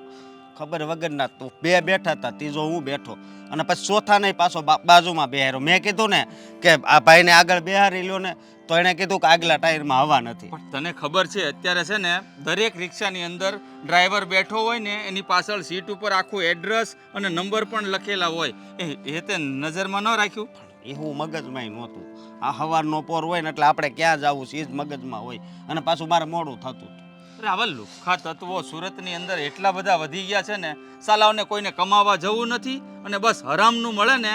ખબર વગરના. તો બે બેઠા હતા, ત્રીજો હું બેઠો અને પછી ચોથા નહીં પાછો બાજુમાં બેહાર્યો. મેં કીધું ને કે આ ભાઈને આગળ બેહારી લ્યો ને, તો એણે કીધું કે આગલા ટાયરમાં હવા નથી. પણ તને ખબર છે અત્યારે છે ને દરેક રિક્ષાની અંદર ડ્રાઈવર બેઠો હોય ને એની પાછળ સીટ ઉપર આખું એડ્રેસ અને નંબર પણ લખેલા હોય. એ તે નજરમાં ન રાખ્યું? એવું મગજમાં નહોતું. આ હવારનો પોર હોય ને એટલે આપણે ક્યાં જવું છે એ જ મગજમાં હોય અને પાછું મારે મોડું થતું હતું. અરે આવા લુખ્ખા તત્વો સુરતની અંદર એટલા બધા વધી ગયા છે ને, સાલાઓને કોઈને કમાવા જવું નથી અને બસ હરામનું મળે ને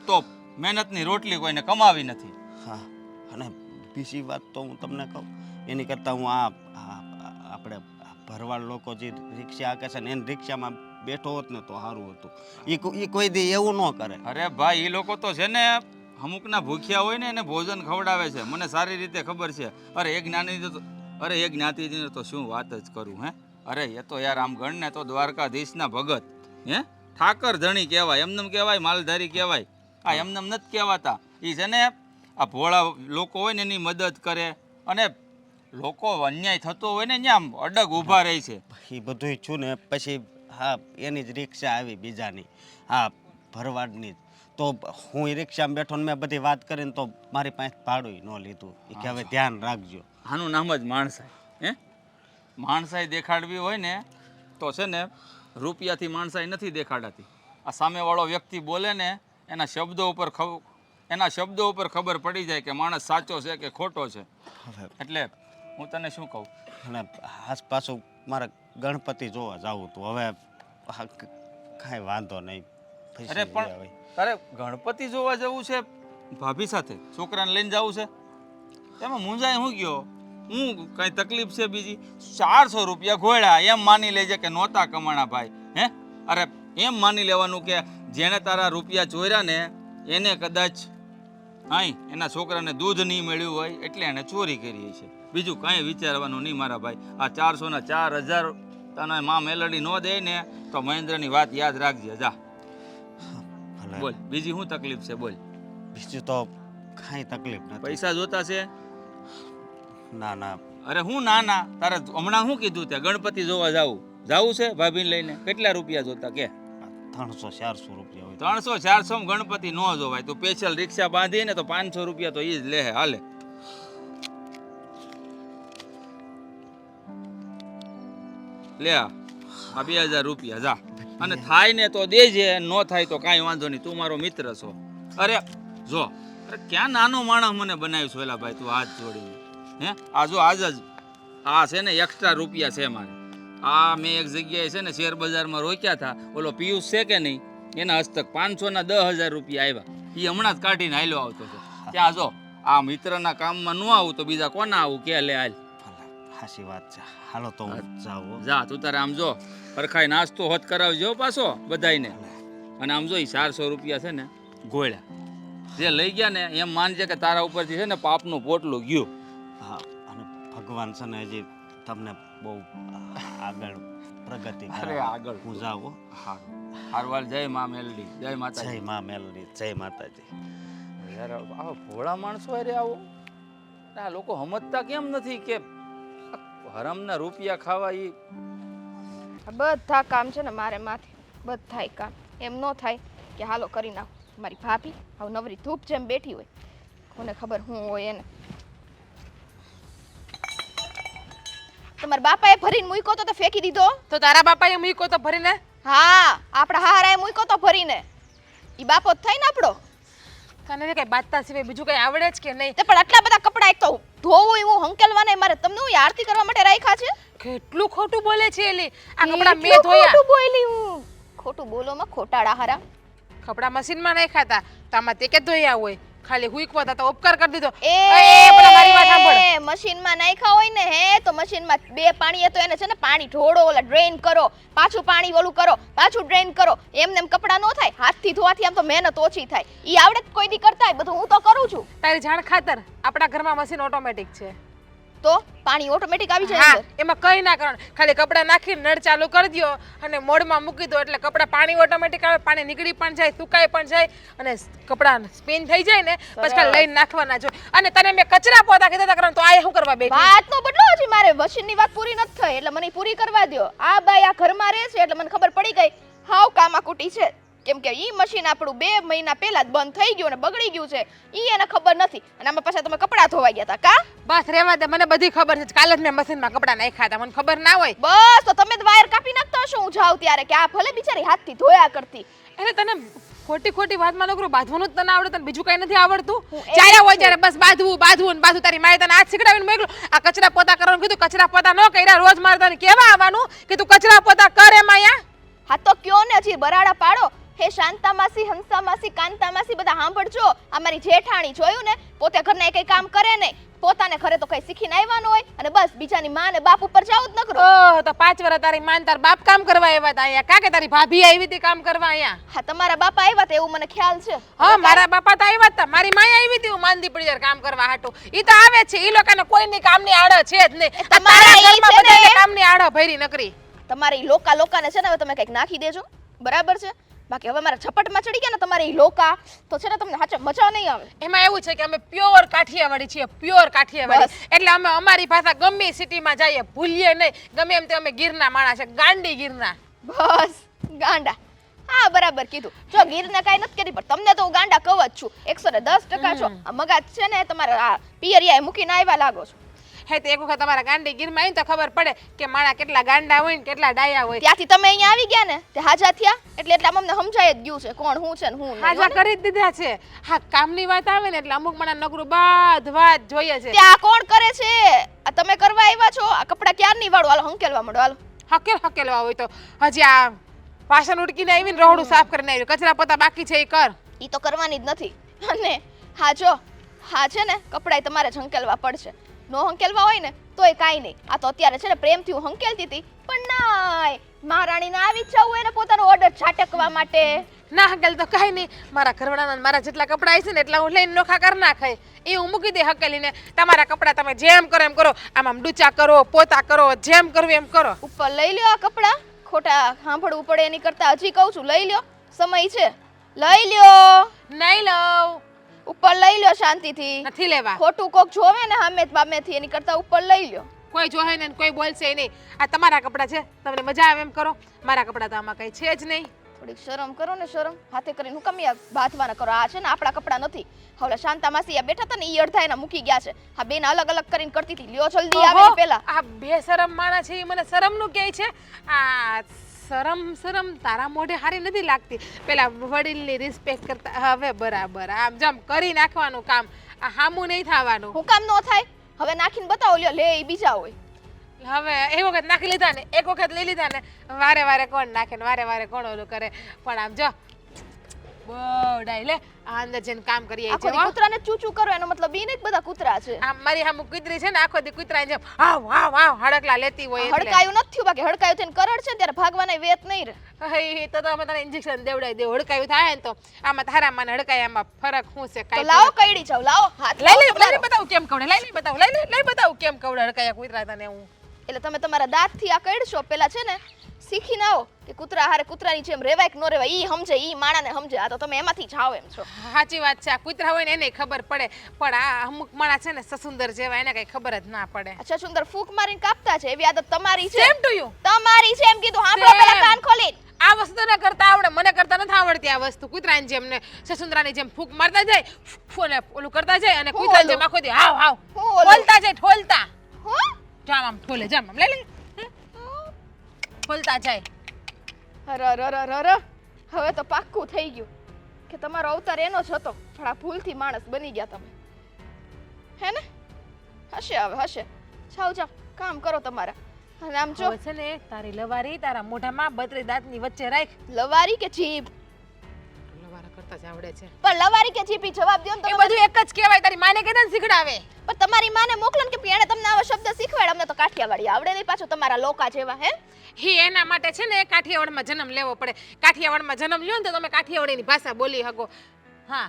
તો મહેનતની રોટલી કોઈને કમાવી નથી. હા અને બીજી વાત તો હું તમને કહું, એની કરતાં હું આપણે ભરવાડ લોકો જે રિક્ષા હાકે છે ને એની રિક્ષામાં બેઠો હોત ને તો સારું હતું. એ કોઈ દી એવું ન કરે. અરે ભાઈ એ લોકો તો છે ને અમુકના ભૂખ્યા હોય ને એને ભોજન ખવડાવે છે, મને સારી રીતે ખબર છે. અરે એ જ્ઞાતિની તો શું વાત જ કરું. હે અરે એ તો યાર આમ ગણ ને તો દ્વારકાધીશના ભગત, હે ઠાકર ધણી કહેવાય, એમનેમ કહેવાય માલધારી કહેવાય. આ એમનેમ નથી કહેવાતા. એ છે ને આ ભોળા લોકો હોય ને એની મદદ કરે અને લોકો અન્યાય થતો હોય ને ત્યાં અડગ ઊભા રહે છે. એ બધું છું ને પછી હા એની જ રિક્ષા આવી બીજાની, હા ભરવાડની જ. તો હું એ રિક્ષામાં બેઠો ને મેં બધી વાત કરીને તો મારી પાસે ભાડું ન લીધું. એ કે હવે ધ્યાન રાખજો. આનું નામ જ માણસાઈ. હે માણસાઈ દેખાડવી હોય ને તો છે ને રૂપિયાથી માણસાઈ નથી દેખાડાતી. આ સામેવાળો વ્યક્તિ બોલે ને એના શબ્દો ઉપર ખબર પડી જાય કે માણસ સાચો છે કે ખોટો છે. એટલે હું તને શું કહું, અને આસપાસ મારે ગણપતિ જોવા જવું હતું. હવે કાંઈ વાંધો નહીં. અરે પણ તારે ગણપતિ જોવા જવું છે ભાભી સાથે, છોકરાને લઈને જવું છે? એમાં મુંજાઈ હું ગયો, હું કઈ તકલીફ છે બીજી? 400 રૂપિયા ઘોડ્યા એમ માની લેજે કે નહોતા કમાણા ભાઈ. હે અરે એમ માની લેવાનું કે જેણે તારા રૂપિયા ચોર્યા ને એને કદાચ એના છોકરાને દૂધ નહીં મળ્યું હોય એટલે એને ચોરી કરી છે. બીજું કાંઈ વિચારવાનું નહીં મારા ભાઈ. આ 400 ના 4000 તને માં મેલડી ન દે ને તો મહેન્દ્રની વાત યાદ રાખજે. જા બોલ, બીજી શું તકલીફ છે બોલ. બીજું તો કાંઈ તકલીફ નથી. પૈસા જોતા છે? ના ના. અરે હું ના ના, તારે હમણાં શું કીધું ત્યાં ગણપતિ જોવા જાવું છે ભાભીને લઈને? કેટલા રૂપિયા જોતા કે? 300-400 રૂપિયા હોય. 300-400 ગણપતિ ન જોવાય. તો સ્પેશિયલ રિક્ષા બાંધી ને તો 500 રૂપિયા તો એ જ લે. હાલે લે આ 2000 રૂપિયા જા. અને થાય ને તો દેજે, ન થાય તો કાંઈ વાંધો નહીં, તું મારો મિત્ર છો. અરે જો, અરે ક્યાં નાનો માણસ મને બનાવ્યો છો એલા ભાઈ તું હાથ જોડીને. હે આ જો આજ જ આ છે ને એક્સ્ટ્રા રૂપિયા છે મારે. આ મેં એક જગ્યાએ છે ને શેર બજારમાં રોક્યા હતા, ઓલો પિયુષ છે કે નહીં, એના હસ્તક 500 ના 10,000 રૂપિયા આવ્યા. એ હમણાં જ કાઢીને હાલ્યો આવતો હતો. ત્યાં જો આ મિત્રના કામમાં ન આવું તો બીજા કોના આવું કે? લે હાલ. સાચી વાત છે. હાલો તો હું જાઉં. જા તું તારે આમ જો પરખાઈ નાસ્તો હોત કરાવજો પાછો બધાયને. અને આમ જો ઈ 400 રૂપિયા છે ને ગોળ્યા જે લઈ ગયા ને એમ માનજે કે તારા ઉપરથી છે ને પાપનું પોટલું ગયું. હા, અને ભગવાન છે ને હજી તમને બહુ આગળ પ્રગતિ અરે કરે. આગળ હું જાઉં. હા હારવાલ. જય મા મેલડી, જય માતાજી. જય મા મેલડી, જય માતાજી. યાર આવો ભોળા માણસો અરે આવો આ લોકો સમજતા કેમ નથી કે હરામના રૂપિયા ખાવા ઈ આ બધા કામ છે ને મારે માથે, બધાય કામ. એમ ન થાય કે હાલો કરી નાખો. મારી ભાભી હવે નવરી ધૂપ જેમ બેઠી હોય, કોને ખબર હું હોય એને. તમારા બાપાએ ભરીને મૂક્યો તો ફેંકી દીધો? તો તારા બાપાએ મૂક્યો તો ભરીને? હા, આપણા હારાએ મૂક્યો તો ભરીને. ઈ બાપો જ થાય ને આપણો. તને કઈ બાતતા સિવાય બીજું કઈ આવડે જ કે નહીં? તે પણ આટલા બધા કપડા એક તો ધોવું એવું હંકેલવાને મારે તમને હું આરતી કરવા માટે રાખ્યા છે? કેટલું ખોટું બોલે છે એલી. આ કપડા મેં ધોયા. ખોટું બોલી હું. ખોટું બોલોમાં ખોટાડા હારા. કપડા મશીનમાં નાખ્યા હતા તો આમાં તે કે ધોયા હોય, ખાલી હુઈકવા હતા તો ઉપકાર કરી દીધો. એ પેલા મારી વાત સાંભળ. મશીનમાં નાખ્યા હોય ને હે તો મશીનમાં બે પાણીએ તો એને છે ને પાણી ઢોળો, ઓલા ડ્રેન કરો, પાછું પાણી ઓલું કરો, પાછું ડ્રેન કરો. એમને એમ કપડા નો થાય. હાથથી ધોવાથી આમ તો મહેનત ઓછી થાય. ઈ આવડે કોઈ દી કરતા હોય, બધું હું તો કરું છું. તારી જાણ ખાતર આપણા ઘરમાં મશીન ઓટોમેટિક છે. તો પાણી ઓટોમેટિક આવી જાય હા, અંદર. એમાં કઈ ના કરવાનું, ખાલી કપડા નાખીને નળ ચાલુ કરી દો અને મોડમાં મૂકી દો એટલે કપડા પાણી ઓટોમેટિક આવે, પાણી નીકળી પણ જાય, સુકાઈ પણ જાય અને કપડા સ્પિન થઈ જાય ને પછી ખાલી લઈને નાખવાના જો. અને તને મેં કચરા પોતા કીધા કરણ તો આ શું કરવા બેઠી? વાતનો બદલો હજી મારે મશીનની વાત પૂરી નથી થઈ એટલે મને પૂરી કરવા દ્યો. આ બાઈ આ ઘરમાં રહે છે એટલે મને ખબર પડી ગઈ હાવ કામાકુટી છે. કેમ કે ઈ મશીન આપણું 2 મહિના પહેલા જ બંધ થઈ ગયું અને બગડી ગયું છે. ઈ એને ખબર નથી અને આમાં પાછા તમે કપડા ધોવા ગયા હતા કા? બસ રેવા દે, મને બધી ખબર છે. કાલે જ મેં મશીનમાં કપડા નાખ્યા હતા, મને ખબર ના હોય. બસ તો તમે જ વાયર કાપી નાખતા હશો હું જાઉં ત્યારે કે આ ભલે બિચારી હાથથી ધોયા કરતી. એટલે તને ખોટી ખોટી વાતમાં નકરું બાંધવાનું જ તને આવડે, તને બીજું કઈ નથી આવડતું? હું એમ જ્યારે હોય છું. ત્યારે બસ બાંધવું ને બાંધવું. તારી માએ તને હાથ શીખડાવીને મોકલું આ કચરા પોતા કરવાનું કીધું, કચરા પોતા ન કર્યા. રોજ મારે તને કેવા આવવાનું કે તું કચરા પોતા કર એમ અહીંયા? હા તો કયો ને હજી બરાડા પાડો. હે શાંતા માસી, હંસા માસી, કાંતા માસી બધા સાંભળજો. અમારી જેઠાણી જોયું ને પોતે ઘરના કઈ કામ કરે નહીં, પોતાને ઘરે તો કઈ શીખીને આવવાનું હોય અને બસ બીજાની માં ને બાપ ઉપર જાવ જ ન કરો. ઓહ, તો 5 વર્ષ તારી માન તાર બાપ કામ કરવા આવ્યા હતા અહીંયા, કા કે તારી ભાભી આવી હતી કામ કરવા અહીંયા? હા તમારા બાપા આવ્યા હતા એવું મને ખ્યાલ છે. હા, મારા બાપા તો આવ્યા હતા, મારી માય આવી હતી, હું માંદી પડી જ્યારે કામ કરવા હાટું. ઈ તો આવે છે, ઈ લોકોને કોઈની કામની આડો છે જ નહીં. તમારા તમારા ઈ ઘરમાં છે ને? બધાને કામની આડો ભરી નકરી. તમારે ઈ લોકાને છે ને હવે તમે કઈક નાખી દેજો, બરાબર છે? બાકી હવે મારા ઝપટમાં ચડી ગયા ને તમારે ઈ લોકા તો છે ને તમને સાચે મજા નહીં આવે. એમાં એવું છે કે અમે પ્યોર કાઠિયાવાડી છીએ, પ્યોર કાઠિયાવાડી. એટલે અમે અમારી ભાષા ગમે સિટીમાં જઈએ ભૂલીએ નહીં. ગમે એમ તે અમે ગીરના માણસ છે, ગાંડી ગીરના. બસ ગાંડા. હા બરાબર કીધું. જો ગીરને કાઈ નથી કરી પણ તમને તો હું ગાંડા કહું જ છું. 110% છો. આ મગજ છે ને તમારા આ પિયરિયાએ મૂકીને આવ્યા લાગો છો. હે તો એક વખત તમારા ગાંડી ગીરમાં આવીને તો ખબર પડે કે માણા કેટલા ગાંડા હોય ને કેટલા ડાયા હોય. ત્યાંથી તમે અહીંયા આવી ગયા ને તે હાજા થયા એટલે અમને સમજાય જ ગયું છે કોણ હું છે ને હું નહીં. હાજા કરી જ દીધા છે. હા, કામની વાત આવે ને એટલે અમુક માણા નગરું બાધવા જ જોઈએ છે. ત્યાં કોણ કરે છે? આ તમે કરવા આવ્યા છો? આ કપડા ક્યારની વાળું? હાલો હંકેલવા માંડો હાલો. હકેલવા હોય તો હજી આ વાસણ ઉટકીને આવીને રોહડું સાફ કરીને આવી, કચરા પોતા બાકી છે એ કર. ઈ તો કરવાની જ નથી. અને હા જો હા છે ને કપડાય તમારે જ હંકેલવા પડશે. નો હંકેલવા હોય ને તોય કાંઈ નહીં. આ તો અત્યારે છે ને પ્રેમથી હું હંકેલતી હતી પણ નાય મહારાણીને આવી જ જવું એને પોતાનો ઓર્ડર છાટકવા માટે. ના હકેલ તો કાંઈ નહીં. મારા ઘરવાળાના મારા જેટલા કપડાં છે ને એટલા હું લઈને નોખા કરી નાખાય. એ હું મૂકી દે હકેલીને. તમારા કપડાં તમે જેમ કરો એમ કરો. આમ ડૂચા કરો, પોતા કરો, જેમ કરવું એમ કરો. ઉપર લઈ લ્યો આ કપડાં. ખોટા સાંભળવું પડે એની કરતા હજી કહું છું લઈ લ્યો. સમય છે લઈ લ્યો. નહીં લઉં. ઉપર લઈ લ્યો શાંતિથી. નથી લેવા. ખોટું કોક જોવે ને સામે બામેથી એની કરતા ઉપર લઈ લ્યો. કોઈ જોહે ને કોઈ બોલશે નહીં. આ તમારા કપડાં છે, તમને મજા આવે એમ કરો. મારા કપડાં તો આમાં કઈ છે જ નહીં. થોડીક શરમ કરો ને શરમ. હાથે કરીને હું કમી બાથવાના કરો. આ છે ને આપણા કપડાં નથી. હવે શાંતા માસી આ બેઠા હતા ને ઈ અડધા એના મૂકી ગયા છે. હા બેન અલગ અલગ કરીને કરતી હતી. લ્યો જલ્દી આવે ને પેલા. આ બેશરમ માણસ છે એ મને શરમનું કહે છે. આ શરમ તારા મોઢે હારી નથી લાગતી. પેલા વડીલની રિસ્પેક્ટ કરતા હવે બરાબર આમ જમ કરી નાખવાનું કામ. આ હામું નહીં થવાનું. હું કામ નો થાય? હવે નાખીને બતાવો. લ્યો લે ઈ બીજા હોય. હવે એક વખત નાખી લીધા ને એક વખત લઈ લીધા ને વારે વારે કોણ નાખે ને વારે વારે કોણ ઓલું કરે. પણ આમ જો બોડાઈ લે આ અંદર જઈને કામ કરીએ આખો દી કૂતરાને ચૂચું કરો એનો મતલબ ઈ નહીં બધા કૂતરા છે. આમ મારી હામું કૂતરી છે ને આખો દી કૂતરાની જેમ હાવ હાવ હાવ હડકલા લેતી હોય એટલે. હડકાયું નથી થયું બાકી હડકાયું થઈને કરડ છે ને ત્યારે ભાગવાના વેત નહીં રહે. હઈ તો અમે તને ઇન્જેક્શન દેવડાવી દે. હડકાયું થાય ને તો આમાં તારા મને હડકાયામાં ફરક શું છે તો કાઈ? લાવો કઈડી જાવ લાવો હાથ લઈ બતાવું કેમ કવડે. લઈ બતાવું કેમ કવડે હડકાયા કૂતરા તને હું. એટલે તમે તમારા દાંતથી આ કઈડશો પેલા છે ને શીખીને આવો કે કૂતરા હારે કૂતરાની જેમ રેવાય કે નો રેવાય ઈ સમજે ઈ માણાને સમજે. આ તો તમે એમાંથી જાઓ એમ છો. સાચી વાત છે. આ કૂતરા હોય ને એને ખબર પડે પણ આ અમુક માણા છે ને સસુંદર જેવા એને કઈ ખબર જ ના પડે. અચ્છા સુંદર ફૂક મારીને કાપતા છે એવી આદત તમારી છે? Same to you. તમારી છે એમ કીધું. સાંભળો પેલા કાન ખોલી. આ વસ્તુ ન કરતા આવડે. મને કરતા નથી આવડતી આ વસ્તુ. કૂતરાની જેમ ને સસુંદરાની જેમ ફૂક મારતા જાય ફોને ઓલું કરતા જાય અને કૂતરાની જેમ આખો દી હાવ હાવ ઠોલતા જાય ઠોલતા. હું જામ આમ ઠોલે જામ આમ લઈ ઠોલતા જાય. અરરરરર હવે તો પાક્કું થઈ ગયું કે તમારો અવતાર એનો જ હતો પણ આ ભૂલથી માણસ બની ગયા તમે. હે ને? હશે હવે હશે. જાઓ કામ કરો તમારા. અને આમ જો હવે છે ને તારી લવારી તારા મોઢામાં બત્રી દાંતની વચ્ચે રાખ. લવારી કે જીભ? લવારા કરતા જ આવડે છે. પણ લવારી કે જીભ ઈ જવાબ દ્યો ને એ તમે. બધું એક જ કહેવાય. તારી માને કેદાન શીખડાવે. પણ તમારી માને મોકલો ને કે એણે તમને આવા શબ્દ શીખવાડ. અમને તો કાઠિયાવાડી આવડે નહીં પાછું તમારા લોકા જેવા. હે હી એના માટે છે ને કાઠિયાવાડમાં જન્મ લેવો પડે. કાઠિયાવાડમાં જન્મ લ્યો ને તો તમે કાઠિયાવાડીની ભાષા બોલી શકો. હા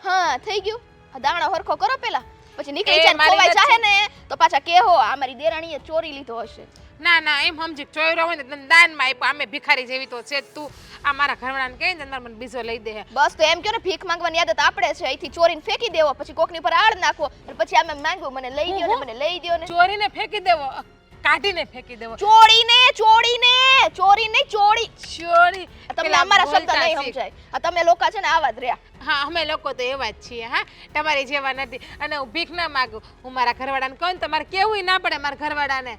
હા થઈ ગયું. આ દાણો હરખો કરો પેલા પછી નીકળી એ જાય મારી ખોવાઈ વાત જાહે ને તો પાછા કેહો આ મારી દેરાણીએ ચોરી લીધો હશે. ના એમ સમજી ચોયરો હોય ને તને દાનમાં આપ્યો. આમે ભિખારી જેવી તો છે તું. આ મારા ઘરવાળાને કહે ને મને બીજો લઈ દે. બસ તો એમ કહો ને ભીખ માંગવાની આદત આપણે છે. અહીંથી ચોરીને ફેંકી દેવો પછી કોકની પર આળ નાખવો અને પછી આમે માંગવું મને લઈ દ્યો ને મને લઈ દ્યો ને. ચોરીને ફેંકી દેવો કાઢીને ફેંકી દેવો. ચોરી ચોરી તમને પેલા અમારા શબ્દ બોલતા નહીં શીખ. સમજાય. આ તમે લોકો છે ને આવા જ રહ્યા. હા અમે લોકો તો એવા જ છીએ. હા તમારી જેવા નથી. અને હું ભીખ ના માંગુ. હું મારા ઘરવાળાને કહું ને તમારે કેવું ના પડે મારા ઘરવાળાને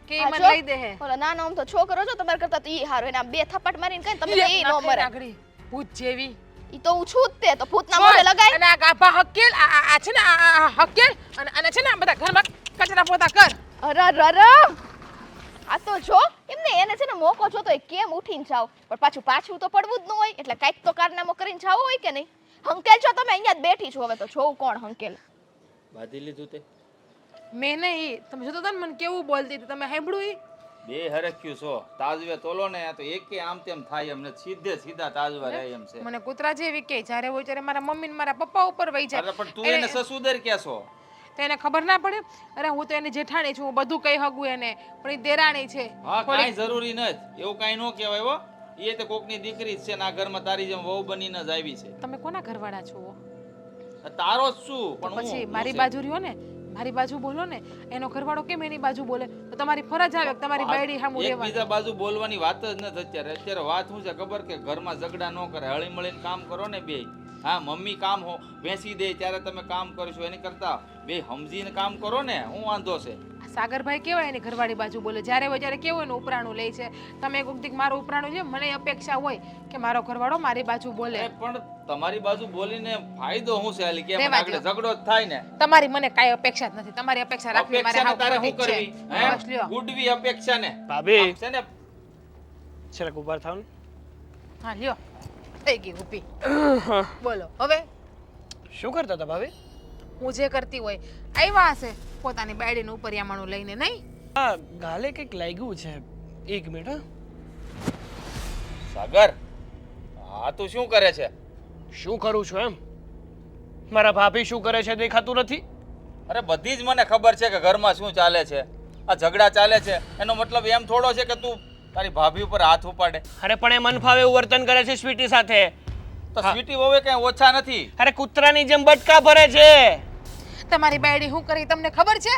કે ઈ આ મને જો, લઈ દે હે. ઓલા નાનો આમ તો છોકરો છો તમારે કરતા તો ઈ હારો. એને આમ બે થપ્પડ મારીને કહે ને તમે તો ઈ નો મરે. નાગડી ભૂત જેવી. ઈ તો હું છું જ તે તો ભૂતના મોઢે લગાય. અને આ ગાભા હકેલ આ છે ને આ હકેલ અને છે ને આ બધા ઘરમાં કચરા પોતા કર. અરરર આ તો જો એમને એને છે ને મોકો છો તો એ કેમ ઉઠીને જાવ પણ પાછું તો પડવું જ ન હોય એટલે કાંઈક તો કારનામો કરીને જાવ હોય કે નહીં. હંકેલ છો તમે અહીંયા જ બેઠી છો. હવે તો જોઉં કોણ હંકેલ. બાંધી લીધું તે મેં નહીં. તમે જોતો ને મને કેવું બોલતી હતી. તમે સાંભળ્યું ઈ? બે હરખ્યું છો તાજવે તોલો ને આ તો એકે આમ તેમ થાય એમને સીધા તાજવા રહે એમ છે. મને કૂતરા જેવી કે જ્યારે હોય ત્યારે મારા મમ્મી ને મારા પપ્પા ઉપર વહી જાય. અરે પણ તું એને સસુદર કે છો? તો એને ખબર ના પડે. અરે હું તો એની જેઠાણી છું. હું બધું કઈ હગું એને પણ એ દેરાણી છે. હા કાંઈ જરૂરી નથી એવું કાંઈ ન કહેવાય હો. એ તો કોકની દીકરી જ છે ને આ ઘરમાં તારી જેમ વહુ બનીને જ આવી છે. તમે કોના ઘરવાળા છો? તારો જ શું પણ પછી હું મારી બાજુ રહ્યો ને મારી બાજુ બોલો ને. એનો ઘરવાળો કેમ એની બાજુ બોલે? તો તમારી ફરજ આવે કે તમારી બાયડી સામું રહેવાનું. એકબીજા બાજુ બોલવાની વાત જ નથી અત્યારે. અત્યારે વાત શું છે ખબર કે ઘરમાં ઝઘડા ન કરે હળી મળીને કામ કરો ને બે. હા મમ્મી કામ વેચી દે ત્યારે તમે કામ કરશો એની કરતા બે સમજીને કામ કરો ને હું વાંધો છે. આ સાગરભાઈ કેવાય એની ઘરવાળી બાજુ બોલે, જ્યારે હોય ત્યારે કેવું એનું ઉપરાણું લે છે. તમે એક વખત મારું ઉપરાણું છે, મને અપેક્ષા હોય કે મારો ઘરવાળો મારી બાજુ બોલે. પણ તમારી બાજુ બોલીને ફાયદો શું છે કે રહેવા આગળ દ્યો. ઝઘડો જ થાય ને. તમારી મને કાંઈ અપેક્ષા જ નથી. તમારી અપેક્ષા રાખવી મારે અપેક્ષા હાવ તારે શું ખોટી જ કરવી છે. હે? બસ લ્યો. ગુડવી અપેક્ષા ને ભાભી આમ છે ને જરાક ઊભા થાવ ને. હા લ્યો, થઈ ગઈ ઊભી. બોલો હવે શું કરતા હતા ભાભી? હું જે કરતી હોય આવ્યા હશે પોતાની બાયડીનું ઉપરિયામણું લઈને, નહીં? હા ગાલે કંઈક લાગ્યું છે. એક મિનિટ હા. સાગર હા તું શું કરે છે? શું કરું છું એમ? મારા ભાભી શું કરે છે દેખાતું નથી? અરે બધી જ મને ખબર છે કે ઘરમાં શું ચાલે છે. આ ઝઘડા ચાલે છે એનો મતલબ એમ થોડો છે કે તું તારી ભાભી ઉપર હાથ ઉપાડે. અરે પણ એ મન ફાવે એવું વર્તન કરે છે સ્વીટી સાથે. તો સ્વીટી વહુએ કઈ ઓછા નથી. અરે કૂતરાની જેમ બટકા ભરે છે. તમારી બાયડી શું કરી તમને ખબર છે?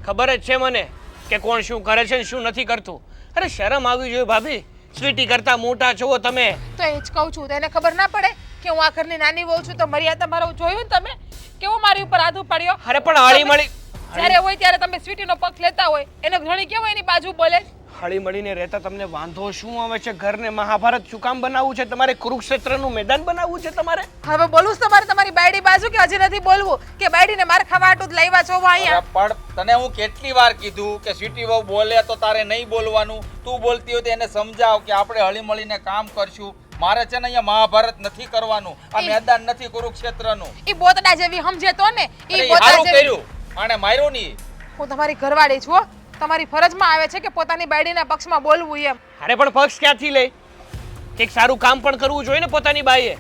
ખબર જ છે મને કે કોણ શું કરે છે ને શું નથી કરતું. અરે શરમ આવવી જોઈએ ભાભી. સ્વીટી કરતા મોટા છો તમે. તો એ જ કહું છું, તો એને ખબર ના પડે કે હું આ ઘરની નાની વહુ છું? તો મર્યાદા મારો જોયું ને તમે કેવો મારી ઉપર હાથ ઉપાડ્યો? અરે પણ હળી મળી જ્યારે હોય ત્યારે તમે સ્વીટીનો પક્ષ લેતા હોય, એનો ઘણી કેવો એની બાજુ બોલે. હળી મળીને રહેતા તમને વાંધો શું આવે છે? ઘરને મહાભારત શું કામ બનાવવું છે તમારે? કુરુક્ષેત્રનું મેદાન બનાવવું છે તમારે? હવે બોલું છું તમારે તમારી બાયડી બાજુ કે હજી નથી બોલવું? કે બાયડીને માર ખાવા આટું જ લાવ્યા છો અહીંયા? અરે પણ તને હું કેટલી વાર કીધું કે સ્વીટી વહુ બોલે તો તારે નહીં બોલવાનું. તું બોલતી હોય તો એને સમજાવ કે આપણે હળી મળીને કામ કરશું. મારે છે ને અહીંયા મહાભારત નથી કરવાનું. આ મેદાન નથી કુરુક્ષેત્રનું. ઈ બોતડા જેવી સમજે તો ને અરે ઈ ઈ બોતડા હારું જેવી. કર્યું આને માર્યો નહીં. હું તમારી ઘરવાળી છું હો. તમારી ફરજમાં આવે છે કે પોતાની બાયડીના પક્ષમાં બોલવું એમ. અરે પણ પક્ષ ક્યાંથી લે? એક સારું કામ પણ કરવું જોઈએ ને પોતાની બાઈએ.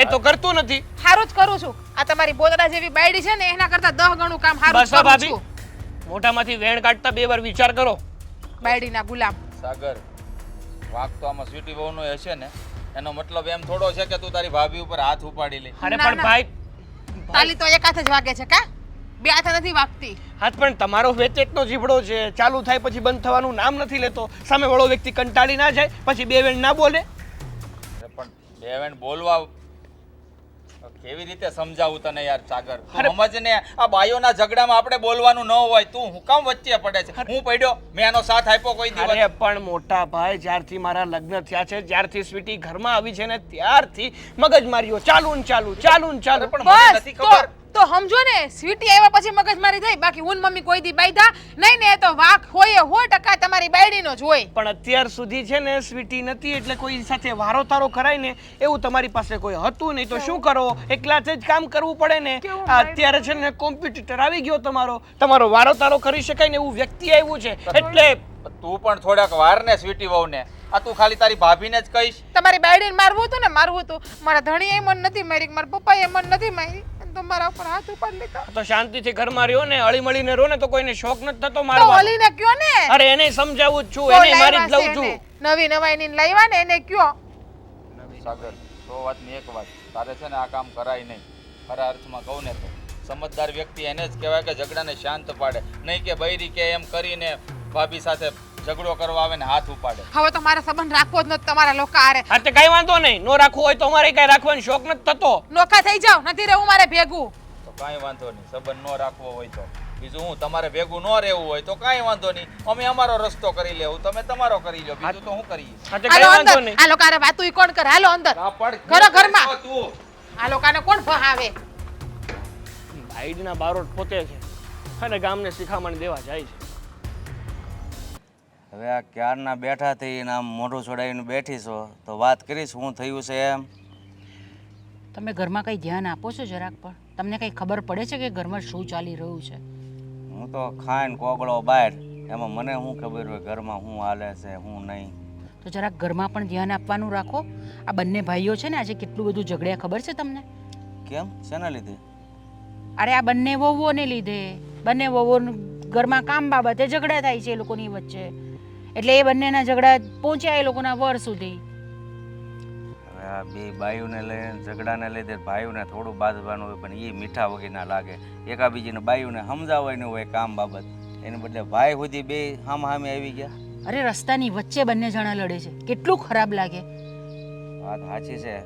એ તો કરતું નથી. હારું જ કરું છું. આ તમારી બોતડા જેવી બાયડી છે ને એના કરતા 10 ગણું કામ હારું બસ જ કરું ભાભી, છું. મોઢામાંથી વેણ કાઢતા બે વાર વિચાર કરો. બાયડીના ગુલામ. સાગર વાંક તો આમાં સ્વીટી વહુનો હશે ને એનો મતલબ એમ થોડો છે કે તું તારી ભાભી ઉપર હાથ ઉપાડી લે. અરે ના, પણ ના. ભાઈ તાલી તો એક હાથે જ વાગે છે કા? બે હાથે નથી વાગતી. હાથ પણ તમારો વેચેટનો જીભડો છે. ચાલુ થાય પછી બંધ થવાનું નામ નથી લેતો. સામેવાળો વ્યક્તિ કંટાળી ના જાય પછી બે વેણ ના બોલે. અરે પણ બેવેન બોલવા કેવી રીતે સમજાવું તને યાર સાગર? અરે તું સમજ ને આ બાયોના ઝઘડામાં આપણે બોલવાનું ન હોય. તું હું કામ વચ્ચે પડે છે? હું પડ્યો મેં એનો સાથ આપ્યો કોઈ દિવસ? અરે પણ મોટા ભાઈ જ્યારથી મારા લગ્ન થયા છે જ્યારથી સ્વીટી ઘરમાં આવી છે ને ત્યારથી મગજ માર્યો ચાલુ ને ચાલુ ચાલુ ને ચાલુ. પણ મને બસ નથી તો ખબર. તો સમજો ને સ્વીટી આવ્યા પછી મગજમારી થઈ. બાકી હું ને મમ્મી કોઈ દી બાયધા નહીં ને. એ તો વાક હોય 100% તમારી બાયડીનો જ હોય. પણ અત્યાર સુધી છે ને સ્વીટી નથી એટલે કોઈ સાથે વારો તારો કરાય ને એવું તમારી પાસે કોઈ હતું નહીં તો શું કરો? એકલાથી જ કામ કરવું પડે ને. કેવું આ અત્યારે છે ને કોમ્પ્યુટર આવી ગયો તમારો વારો તારો કરી શકાય ને એવું વ્યક્તિ આવ્યું છે એટલે તું પણ થોડાક વાર ને સ્વીટી વહુને. આ તું ખાલી તારી ભાભીને જ કહીશ? તમારી બાયડીને મારવું હતું ને મારવું હતું. મારા ધણીએ મન નથી મારી, મારા પપ્પાએ મન નથી મારી. તો મારા ઉપર હાથ ઉપાડી લીધો. તો શાંતિથી ઘરમાં રહ્યો ને હળી મળીને રહો ને તો કોઈને શોખ નથી થતો તો મારવાનો. ઓલીને કયો ને. અરે એને સમજાવું જ છું તો એને મારી જ લાવ્યા લઉં છે છું. એને. નવી નવાઈની લાવ્યા ને એને કયો. સાગર 100 વાતની એક વાત, તારે છે ને આ કામ કરાય નહીં. ખરા અર્થમાં કહું ને તો સમજદાર વ્યક્તિ એને જ કહેવાય કે ઝઘડાને શાંત પાડે, નહીં કે બૈરી કે એમ કરીને ભાભી સાથે ઝઘડો કરવા આવે ને હાથ ઉપાડે. હવે તો મારે સંબંધ રાખવો જ નથી તમારા લોકો હારે. હા તે કઈ વાંધો નહીં. નો રાખવું હોય તો અમારે કઈ રાખવાનો શોખ નથી થતો. નોખા થઈ જાવ, નથી રહેવું મારે ભેગું. તો કાંઈ વાંધો નહીં. સંબંધ ન રાખવો હોય તો બીજું હું તમારે ભેગું ન રહેવું હોય તો કાંઈ વાંધો નહીં. અમે અમારો રસ્તો કરી લેવું, તમે તમારો કરી લો. બીજું તો હું કરીએ? હા તે કઈ હાલો વાંધો અંદર. નહીં. આ લોકો હારે વાતું ઈ કોણ કરે? હાલો અંદર. આ પણ ઘરો ઘરમાં. તું આ લોકોને કોણ ભહાવે? ભાઈના બારોટ પોતે છે અને ગામને શિખામણ દેવા જાય છે. હવે આ ક્યારના બેઠા થઈને આમ મોઢું છોડાવીને બેઠી છો તો વાત કરીશ શું થયું છે એમ. તમે ઘરમાં કંઈ ધ્યાન આપો છો જરાક પણ? તમને કંઈ ખબર પડે છે કે ઘરમાં શું ચાલી રહ્યું છે? હું તો ખાઈને કોગળો બહાર, એમાં મને શું ખબર હોય ઘરમાં શું હાલે છે શું નહીં. તો જરાક ઘરમાં પણ ધ્યાન આપવાનું રાખો. આ બંને ભાઈઓ છે ને આજે કેટલું બધું ઝઘડ્યા ખબર છે તમને? કેમ? શેના લીધે? અરે આ બંને વહુઓને લીધે. બંને વહુઓ ઘરમાં કામ બાબતે ઝઘડા થાય છે એ લોકોની વચ્ચે. એટલે એ બંનેના ઝઘડા પહોંચ્યા એ લોકોના વર સુધી. હવે આ બે બાયુને લઈને ઝઘડાને લીધે ભાઈઓને થોડું બાંધવાનું હોય પણ એ મીઠા વગરના લાગે. એકાબીજીને બાયુને સમજાવવાનું હોય કામ બાબત, એને બદલે ભાઈ સુધી બે સામે આવી ગયા. અરે રસ્તાની વચ્ચે બંને જણા લડે છે, કેટલું ખરાબ લાગે. વાત સાચી છે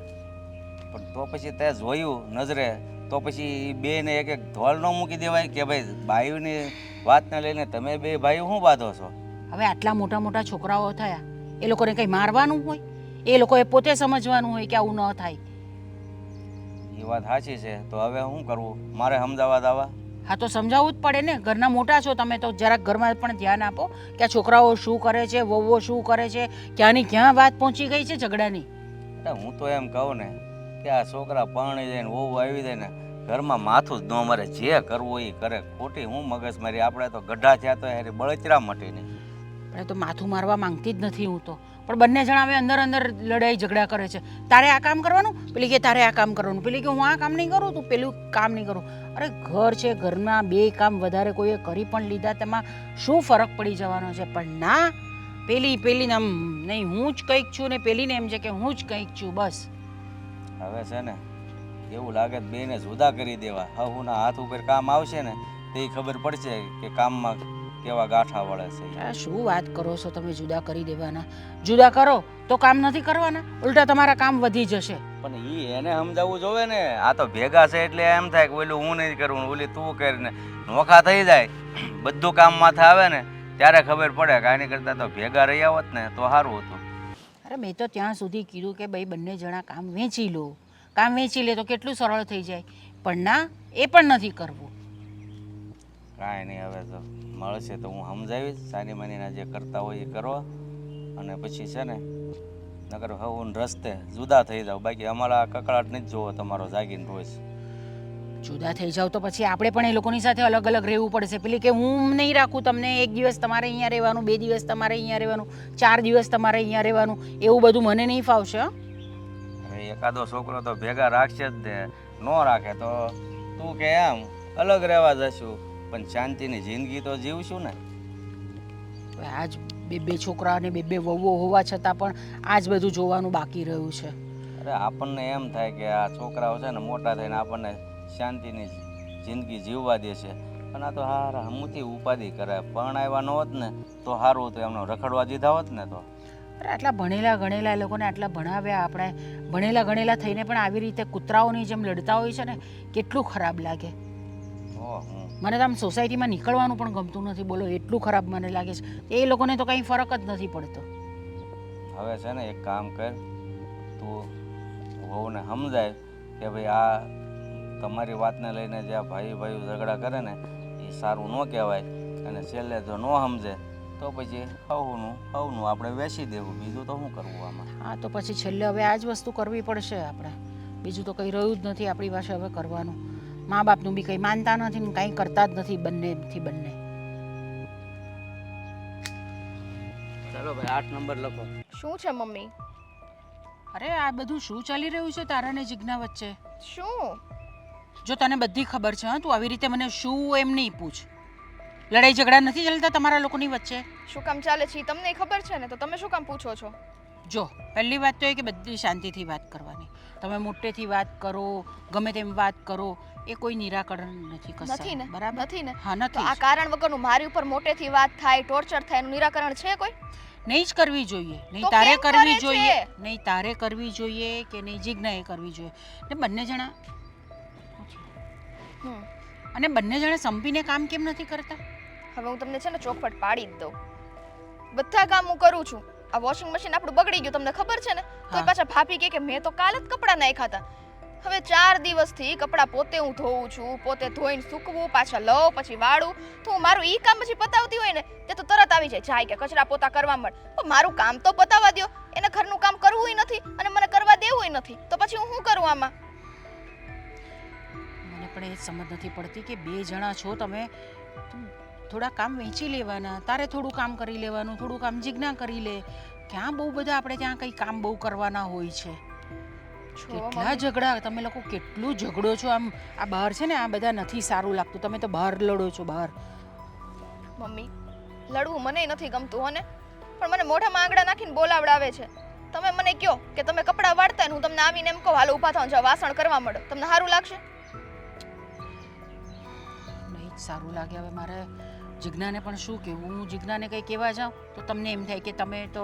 પણ તો પછી તે જોયું નજરે તો પછી બેને એક એક ધોલ ન મૂકી દેવાય કે ભાઈ ભાઈઓની વાતને લઈને તમે બે ભાઈઓ શું બાંધો છો? હવે આટલા મોટા મોટા છોકરાઓ થયા, એ લોકોને કંઈ મારવાનું હોય? એ લોકોએ પોતે સમજવાનું હોય કે આવું ન થાય. એ વાત સાચી છે. તો હવે શું કરવું? મારે સમજાવવા દાવા? હા તો સમજાવવું જ પડે ને. ઘરના મોટા છો તમે તો જરાક ઘરમાં પણ ધ્યાન આપો કે આ છોકરાઓ શું કરે છે, વહુઓ શું કરે છે, ક્યાંની ક્યાં વાત પહોંચી ગઈ છે ઝઘડાની. હું તો એમ કહું ને કે આ છોકરા પરણી જાય ને વહુ આવી જાય ને ઘરમાં માથું જ ન મારે, જે કરવું એ કરે. ખોટી હું મગજ મારી, આપણે તો ગઢા થયા તો યાર બળતરા મટી નહીં. આપણે તો માથું મારવા માંગતી જ નથી હું તો, પણ બંને જણા હવે અંદર અંદર લડાઈ ઝઘડા કરે છે. તારે આ કામ કરવાનું, પેલી કે તારે આ કામ કરવાનું, પેલી કે હું આ કામ નહીં કરું, તું પેલું કામ નહીં કરું. અરે ઘર છે, ઘરમાં બે કામ વધારે કોઈએ કરી પણ લીધા તેમાં શું ફરક પડી જવાનો છે? પણ ના, પેલીને આમ નહીં હું જ કંઈક છું ને પેલીને એમ છે કે હું જ કંઈક છું. બસ હવે છે ને એવું લાગે બેને જુદા કરી દેવા. હવના હાથ ઉપર કામ આવશે ને તે ખબર પડશે કે કામમાં કેવા ગાંઠા વળે છે. આ શું વાત કરો છો તમે? જુદા કરી દેવાના? જુદા કરો તો કામ નથી કરવાના, ઉલટા તમારા કામ વધી જશે. પણ એને સમજાવવું જોવે ને. આ તો ભેગા છે એટલે એમ થાય કે ઓલું હું નહીં કરું, ઓલી તું કરીને નોખા થઈ જાય. બધું કામ માથે આવે ને ત્યારે ખબર પડે કે આની કરતાં તો ભેગા રહ્યા હોત ને તો સારું હતું. અરે મેં તો ત્યાં સુધી કીધું કે ભાઈ બંને જણા કામ વેચી લો, કામ વેચી લે તો કેટલું સરળ થઈ જાય. પણ ના, એ પણ નથી કરવું. કાંઈ નહીં, હવે તો મળશે તો હું સમજાવીશ. સાની માનીના જે કરતા હોય એ કરો અને પછી છે ને નકર હું રસ્તે જુદા થઈ જાવ. બાકી અમારા કકળાટ નથી જોવો તમારો જાગીને રોજ. જુદા થઈ જાવ તો પછી આપણે પણ એ લોકોની સાથે અલગ અલગ રહેવું પડશે. પેલી કે હું નહીં રાખું તમને, એક દિવસ તમારે અહીંયા રહેવાનું, 2 દિવસ તમારે અહીંયા રહેવાનું, 4 દિવસ તમારે અહીંયા રહેવાનું, એવું બધું મને નહીં ફાવશે. હવે એકાદો છોકરો તો ભેગા રાખશે જ ને. ન રાખે તો તું કે એમ અલગ રહેવા જશું, પણ શાંતિની જિંદગી તો જીવશું ને. હવે આજ બે છોકરા અને બે વહુઓ હોવા છતાં પણ આ જ બધું જોવાનું બાકી રહ્યું છે. અરે આપણને એમ થાય કે આ છોકરાઓ છે ને મોટા થઈને આપણને શાંતિની જિંદગી જીવવા દે છે, પણ આ તો હારા હમુથી ઉપાધિ કરે. પણ આવ્યા ન હોત ને તો સારું હતું, એમને રખડવા દીધા હોત ને તો. અરે આટલા ભણેલા ગણેલા એ લોકોને આટલા ભણાવ્યા આપણે, ભણેલા ગણેલા થઈને પણ આવી રીતે કૂતરાઓની જેમ લડતા હોય છે ને, કેટલું ખરાબ લાગે. મને તો આમ સોસાયટીમાં નીકળવાનું પણ ગમતું નથી. બોલો એટલું ખરાબ મને લાગે છે. એ લોકોને તો કંઈ ફરક જ નથી પડતો. હવે છે ને એક કામ કર, તું વહુને સમજાય કે ભાઈ આ તમારી વાતને લઈને જે આ ભાઈઓ ઝઘડા કરે ને એ સારું ન કહેવાય. અને છેલ્લે જો ન સમજે તો પછી હવનું આપણે વેચી દેવું. બીજું તો શું કરવું આમાં? હા તો પછી છેલ્લે હવે આ જ વસ્તુ કરવી પડશે આપણે. બીજું તો કંઈ રહ્યું જ નથી આપણી પાસે હવે કરવાનું. મા બાપનું બી કંઈ માનતા નથી ને કંઈ કરતા જ નથી બંનેથી બંને. ચાલો ભાઈ 8 નંબર લખો. શું છે મમ્મી? અરે આ બધું શું ચાલી રહ્યું છે તારા ને જીજ્ઞા વચ્ચે? શું? જો તને બધી ખબર છે, હા, તું આવી રીતે મને શું એમ નહીં પૂછ. લડાઈ ઝઘડા નથી ચાલતા તમારા લોકોની વચ્ચે? શું કામ ચાલે છે તમને ખબર છે ને, તો તમે શું કામ પૂછો છો? જો પહેલી વાત તો એ કે બધી શાંતિથી વાત કરવાની. તમે મોટેથી વાત કરો, ગમે તેમ વાત કરો, એ કોઈ નિરાકરણ નથી કશા. નથી ને? બરાબર નથી ને? હા તો નથી. આ કારણ વગરનું મારી ઉપર મોટેથી વાત થાય, ટોર્ચર થાય એનું નિરાકરણ છે કોઈ? નહીં જ કરવી જોઈએ. નહીં તો તારે કેમ કરે કરવી છે? જોઈએ, નહીં તારે કરવી જોઈએ કે નહીં જીજ્ઞાએ કરવી જોઈએ. ને બંને જણા હમ. અને બંને જણા સંપીને કામ કેમ નથી કરતા? હવે હું તમને છે ને ચોખવટ પાડી જ દઉં. બધા કામ હું કરું છું. આ વોશિંગ મશીન આપણું બગડી ગયું તમને ખબર છે ને, તો હા. પાછા ભાભી કહે કે મેં તો કાલ જ કપડાં નાખ્યા હતા. હવે 4 દિવસથી કપડાં પોતે હું ધોઉં છું, પોતે ધોઈને સૂકવું, પાછા લઉં, પછી વાળું. તો હું મારું ઈ કામ પછી પતાવતી હોય ને તે તો તરત આવી જાય કે કચરા પોતા કરવા માંડ. પણ મારું કામ તો પતાવવા દ્યો. એને ઘરનું કામ કરવું નથી અને મને કરવા દેવું નથી, તો પછી હું શું કરું આમાં? મને પણ એ સમજ નથી પડતી કે 2 જણા છો તમે, થોડા કામ વેચી લેવાના. તારે થોડું કામ કરી લેવાનું, થોડું કામ જીજ્ઞા કરી લે. ક્યાં બહુ બધા આપણે ત્યાં કંઈ કામ બહુ કરવાના હોય છે. કેટલા ઝઘડા તમે લોકો, કેટલું ઝઘડો છો. આમ આ બહાર છે ને આ બધા નથી સારું લાગતું. તમે તો બહાર લડો છો બહાર. મમ્મી, લડવું મને નથી ગમતું હો ને, પણ મને મોઢામાં આંગળા નાખીને બોલાવડાવે છે. તમે મને કહો કે તમે કપડાં વાળતા ને હું તમને આવીને એમ કહું હાલો ઊભા થાવ જાઓ વાસણ કરવા માંડો, તમને સારું લાગશે? નહીં જ સારું લાગે. હવે મારે જીજ્ઞાને પણ શું કહેવું? હું જીજ્ઞાને કંઈ કહેવા જાઉં તો તમને એમ થાય કે તમે તો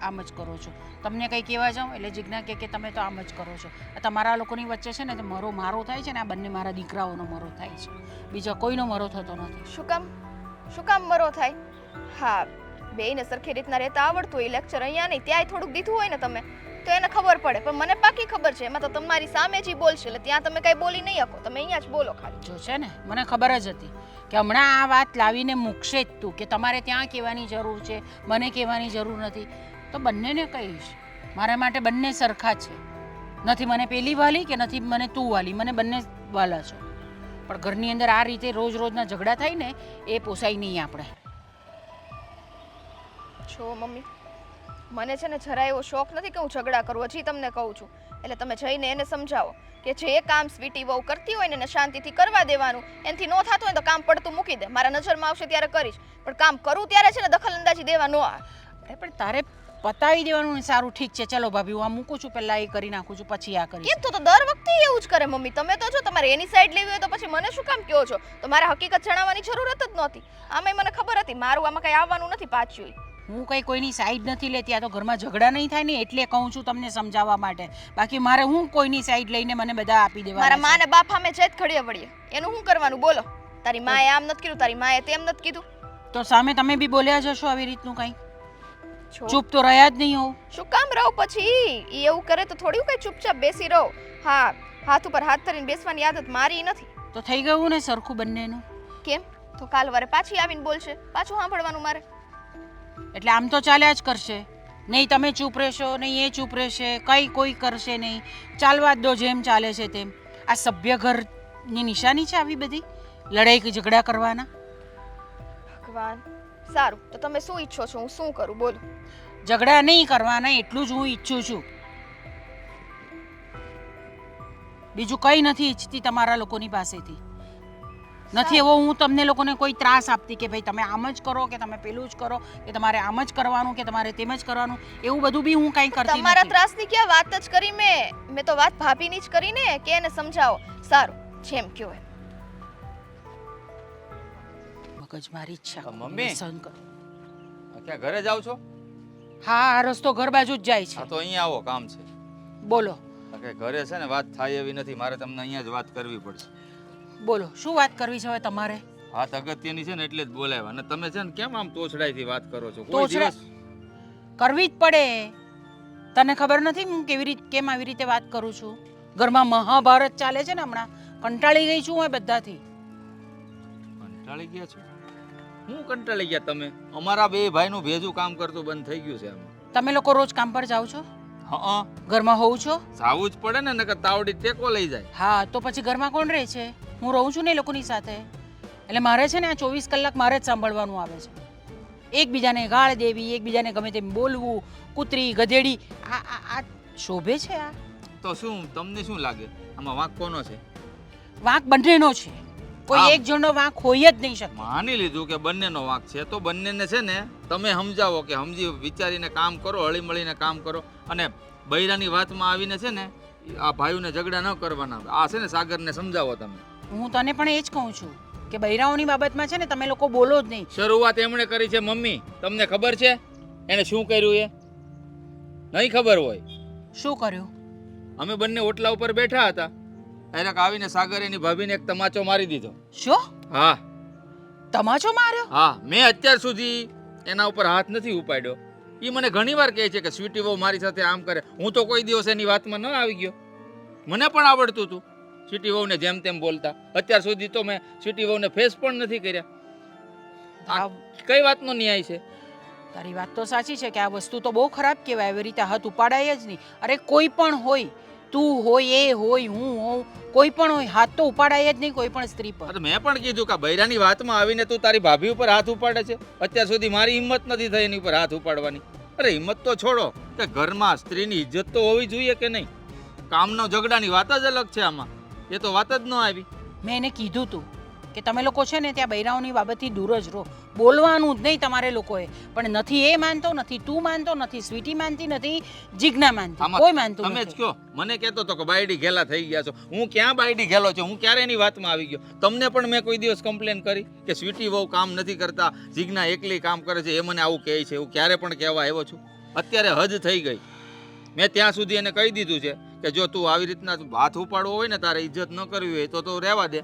આમ જ કરો છો. તમને કંઈ કહેવા જાઉં એટલે જીજ્ઞા કે તમે તો આમ જ કરો છો. આ તમારા લોકોની વચ્ચે છે ને તો મારો થાય છે ને, આ બંને મારા દીકરાઓનો મરો થાય છે, બીજા કોઈનો મરો થતો નથી. શું કામ મરો થાય? હા, બેયને સરખી રીતના રહેતા આવડતું હોય, લેક્ચર અહીંયા નહીં ત્યાંય થોડુંક દીધું હોય ને તમે તો એને ખબર પડે, પણ મને પાકી ખબર છે એમાં તો તમારી સામે જ ઈ બોલશે, એટલે ત્યાં તમે કાંઈ બોલી નહીં શકો, તમે અહીંયા જ બોલો ખાલી. જો છે ને મને ખબર જ હતી કે હમણાં આ વાત લાવીને મૂકશે જ તું, કે તમારે ત્યાં કહેવાની જરૂર છે, મને કહેવાની જરૂર નથી. તો બંનેને કહીશ, મારા માટે બંને સરખા છે. નથી મને પેલી વાલી કે નથી મને તું વાલી, મને બંને વાલા છો. પણ ઘરની અંદર આ રીતે રોજના ઝઘડા થાય ને એ પોસાય નહીં આપણે. છો મમ્મી, મને છે ને જરા એવો શોખ નથી કે હું ઝઘડા કરું, હજી તમને કહું છું. એટલે તમે જઈને એને સમજાવો કે જે કામ સ્વીટી વહુ કરતી હોય ને એને શાંતિથી કરવા દેવાનું, એનાથી ન થતું હોય તો કામ પડતું મૂકી દે, મારા નજરમાં આવશે ત્યારે કરીશ, પણ કામ કરું ત્યારે છે ને દખલ અંદાજી દેવા ન આવે. પણ તારે પતાવી દેવાનું ને. સારું ઠીક છે, ચલો ભાભી હું આ મૂકું છું, પહેલાં એ કરી નાખું છું, પછી આ કરીશ. કેમ તો દર વખતે એવું જ કરે મમ્મી. તમે તો જો તમારે એની સાઈડ લેવી હોય તો પછી મને શું કામ કહો છો? તો મારે હકીકત જણાવવાની જરૂરત જ નહોતી. આમાંય મને ખબર હતી મારું આમાં કઈ આવવાનું નથી પાછું. હું કંઈ કોઈની સાઈડ નથી લેતી, આ તો ઘરમાં ઝઘડા નહીં થાય ને એટલે કહું છું તમને સમજાવવા માટે. બાકી મારે હું કોઈની સાઈડ લઈને મને બધા આપી દેવા. મારા માં ને બાપ સામે છે જ ખડીએ વળીએ, એનું શું કરવાનું બોલો? તારી માએ આમ નથી કીધું, તારી માએ તેમ નથી કીધું, તો સામે તમે બી બોલ્યા જશો આવી રીતનું કંઈ? ચૂપ તો રહ્યા જ નહીં હોવ. શું કામ રહો પછી? ઈ એવું કરે તો થોડી કઈ ચૂપચાપ બેસી રહો. હા, હાથ ઉપર હાથ ધરીને બેસવાની આદત મારી નથી. તો થઈ ગયું ને સરખું બંનેનું? કેમ? તો કાલ વારે પાછી આવીને બોલશે, પાછું સાંભળવાનું મારે. એટલે આમ તો ચાલ્યા જ કરશે, નહીં તમે ચૂપ રહેશો નહીં એ ચૂપ રહેશે, કંઈ કોઈ કરશે નહીં, ચાલવા જ દો જેમ ચાલે છે તેમ. આ સભ્ય ઘરની નિશાની છે આવી બધી લડાઈ કે ઝઘડા કરવાના? ભગવાન, સારું તો તમે શું ઈચ્છો છો હું શું કરું બોલો? ઝઘડા નહીં કરવાના એટલું જ હું ઈચ્છું છું, બીજું કંઈ નથી ઈચ્છતી તમારા લોકોની પાસેથી. નથી એવો હું તમને લોકોને કોઈ ત્રાસ આપતી કે ભાઈ તમે આમ જ કરો કે તમે પેલું જ કરો કે તમારે આમ જ કરવાનું કે તમારે તેમ જ કરવાનું, એવું બધું બી હું કંઈ કરતી તમારા નથી. ત્રાસની ક્યાં વાત જ કરી મેં તો વાત ભાભીની જ કરી ને કે એને સમજાવો. સારું, જેમ કયો એમ. મગજ મારી ઈચ્છા મમ્મી. સહન કરો. ક્યાં ઘરે જાવ છો? હા, આ રસ્તો ઘર બાજુ જ જાય હા છે. તો અહીંયા આવો, કામ છે. બોલો કે ઘરે છે ને વાત થાય એવી નથી, મારે તમને અહીંયા જ વાત કરવી પડશે. બોલો શું વાત કરવી છે હવે તમારે? વાત અગત્યની છે ને એટલે જ બોલાવ્યા. અને તમે છે ને કેમ આમ તોછડાઈથી વાત કરો છો? કોઈ તોછડા- દિવસ કરવી જ પડે. તને ખબર નથી હું કેમ આવી રીતે વાત કરું છું? ઘરમાં મહાભારત ચાલે છે ને હમણાં, કંટાળી ગઈ છું હું બધાથી. કંટાળી ગયા છો? હું કંટાળી ગયા? તમે અમારા બે ભાઈનું ભેજું કામ કરતું બંધ થઈ ગયું છે આમાં. તમે લોકો રોજ કામ પર જાઓ છો? હા, ઘરમાં હોવ છો? જાવું જ પડે ને, નકર તાવડી ટેકો લઈ જાય. હા, તો પછી ઘરમાં કોણ રહે છે? હું રહું છું ને એ લોકોની સાથે, એટલે મારે છે ને આ 24 કલાક મારે જ સાંભળવાનું આવે છે. એકબીજાને ગાળ દેવી, એકબીજાને ગમે તેમ બોલવું, કૂતરી ગધેડી, આ શોભે છે? આ તો શું તમને શું લાગે આમાં વાંક કોનો છે? વાંક બંનેનો છે, કોઈ આમ. એક જણનો વાંક હોય જ નહીં શકે. માની લીધું કે બંનેનો વાંક છે, તો બંનેને છે ને તમે સમજાવો કે સમજી વિચારીને કામ કરો, હળી મળીને કામ કરો. અને બૈરાની વાતમાં આવીને છે ને આ ભાઈઓને ઝઘડા ન કરવાના. આ છે ને સાગરને સમજાવો તમે. હું તને પણ એ જ કહું છું કે બૈરાઓની બાબતમાં છે ને તમે લોકો બોલો જ નહીં. શરૂઆત એમણે કરી છે મમ્મી, તમને ખબર છે એને શું કર્યું? એ નહીં ખબર હોય? શું કર્યું? અમે બંને ઓટલા ઉપર બેઠા હતા, ત્યારે આવીને સાગર એની ભાભીને એક તમાચો મારી દીધો. શું હા તમાચો માર્યો? હા, મેં અત્યાર સુધી એના ઉપર હાથ નથી ઉપાડ્યો. એ મને ઘણીવાર કહે છે કે સ્વીટી વહુ મારી સાથે આમ કરે. હું તો કોઈ દિવસ એની વાતમાં ન આવી ગયો. મને પણ આવડતું હતું સ્વીટી વહુને જેમ તેમ બોલતા. અત્યાર સુધી તો મેં સ્વીટી વહુને ફેસ પણ નથી કર્યા. આ કઈ વાતનો ન્યાય છે? તારી વાત તો સાચી છે કે આ વસ્તુ તો બહુ ખરાબ કહેવાય, એવી રીતે હાથ ઉપાડાય જ નહીં. અરે કોઈ પણ હોય, તું હોય, એ હોય, હું હોઉં, કોઈ પણ હોય, હાથ તો ઉપાડાય જ નહીં કોઈ પણ સ્ત્રી પર. અરે મેં પણ કીધું કે બૈરાની વાતમાં આવીને તું તારી ભાભી ઉપર હાથ ઉપાડે છે. અત્યાર સુધી મારી હિંમત નથી થઈ એની ઉપર હાથ ઉપાડવાની. અરે હિંમત તો છોડો, કે ઘરમાં સ્ત્રીની ઇજ્જત તો હોવી જોઈએ કે નહીં? કામનો ઝઘડાની વાત જ અલગ છે આમાં. એ તો વાત જ ન આવી. મેં એને કીધું તું કે તમે લોકો છે ને ત્યાં બૈરાઓની બાબતથી દૂર જ રહો, બોલવાનું જ નહીં તમારે લોકોએ. પણ નથી એ માનતો, નથી તું માનતો, નથી સ્વીટી માનતી, નથી જીજ્ઞા માનતી, આમાં કોઈ માનતું તમે જ નથી. કયો. મને કહેતો તો કે બાયડી ઘેલા થઈ ગયા છો. હું ક્યાં બાયડી ઘેલો છું? હું ક્યારે એની વાતમાં આવી ગયો? તમને પણ મેં કોઈ દિવસ કમ્પ્લેન કરી કે સ્વીટી વહુ કામ નથી કરતા, જીજ્ઞા એકલી કામ કરે છે, એ મને આવું કહે છે? એવું ક્યારે પણ કહેવા આવ્યો છું? અત્યારે હદ થઈ ગઈ. મેં ત્યાં સુધી એને કહી દીધું છે કે જો તું આવી રીતના હાથ ઉપાડવો હોય ને, તારે ઇજ્જત ન કરવી હોય તો તું રહેવા દે,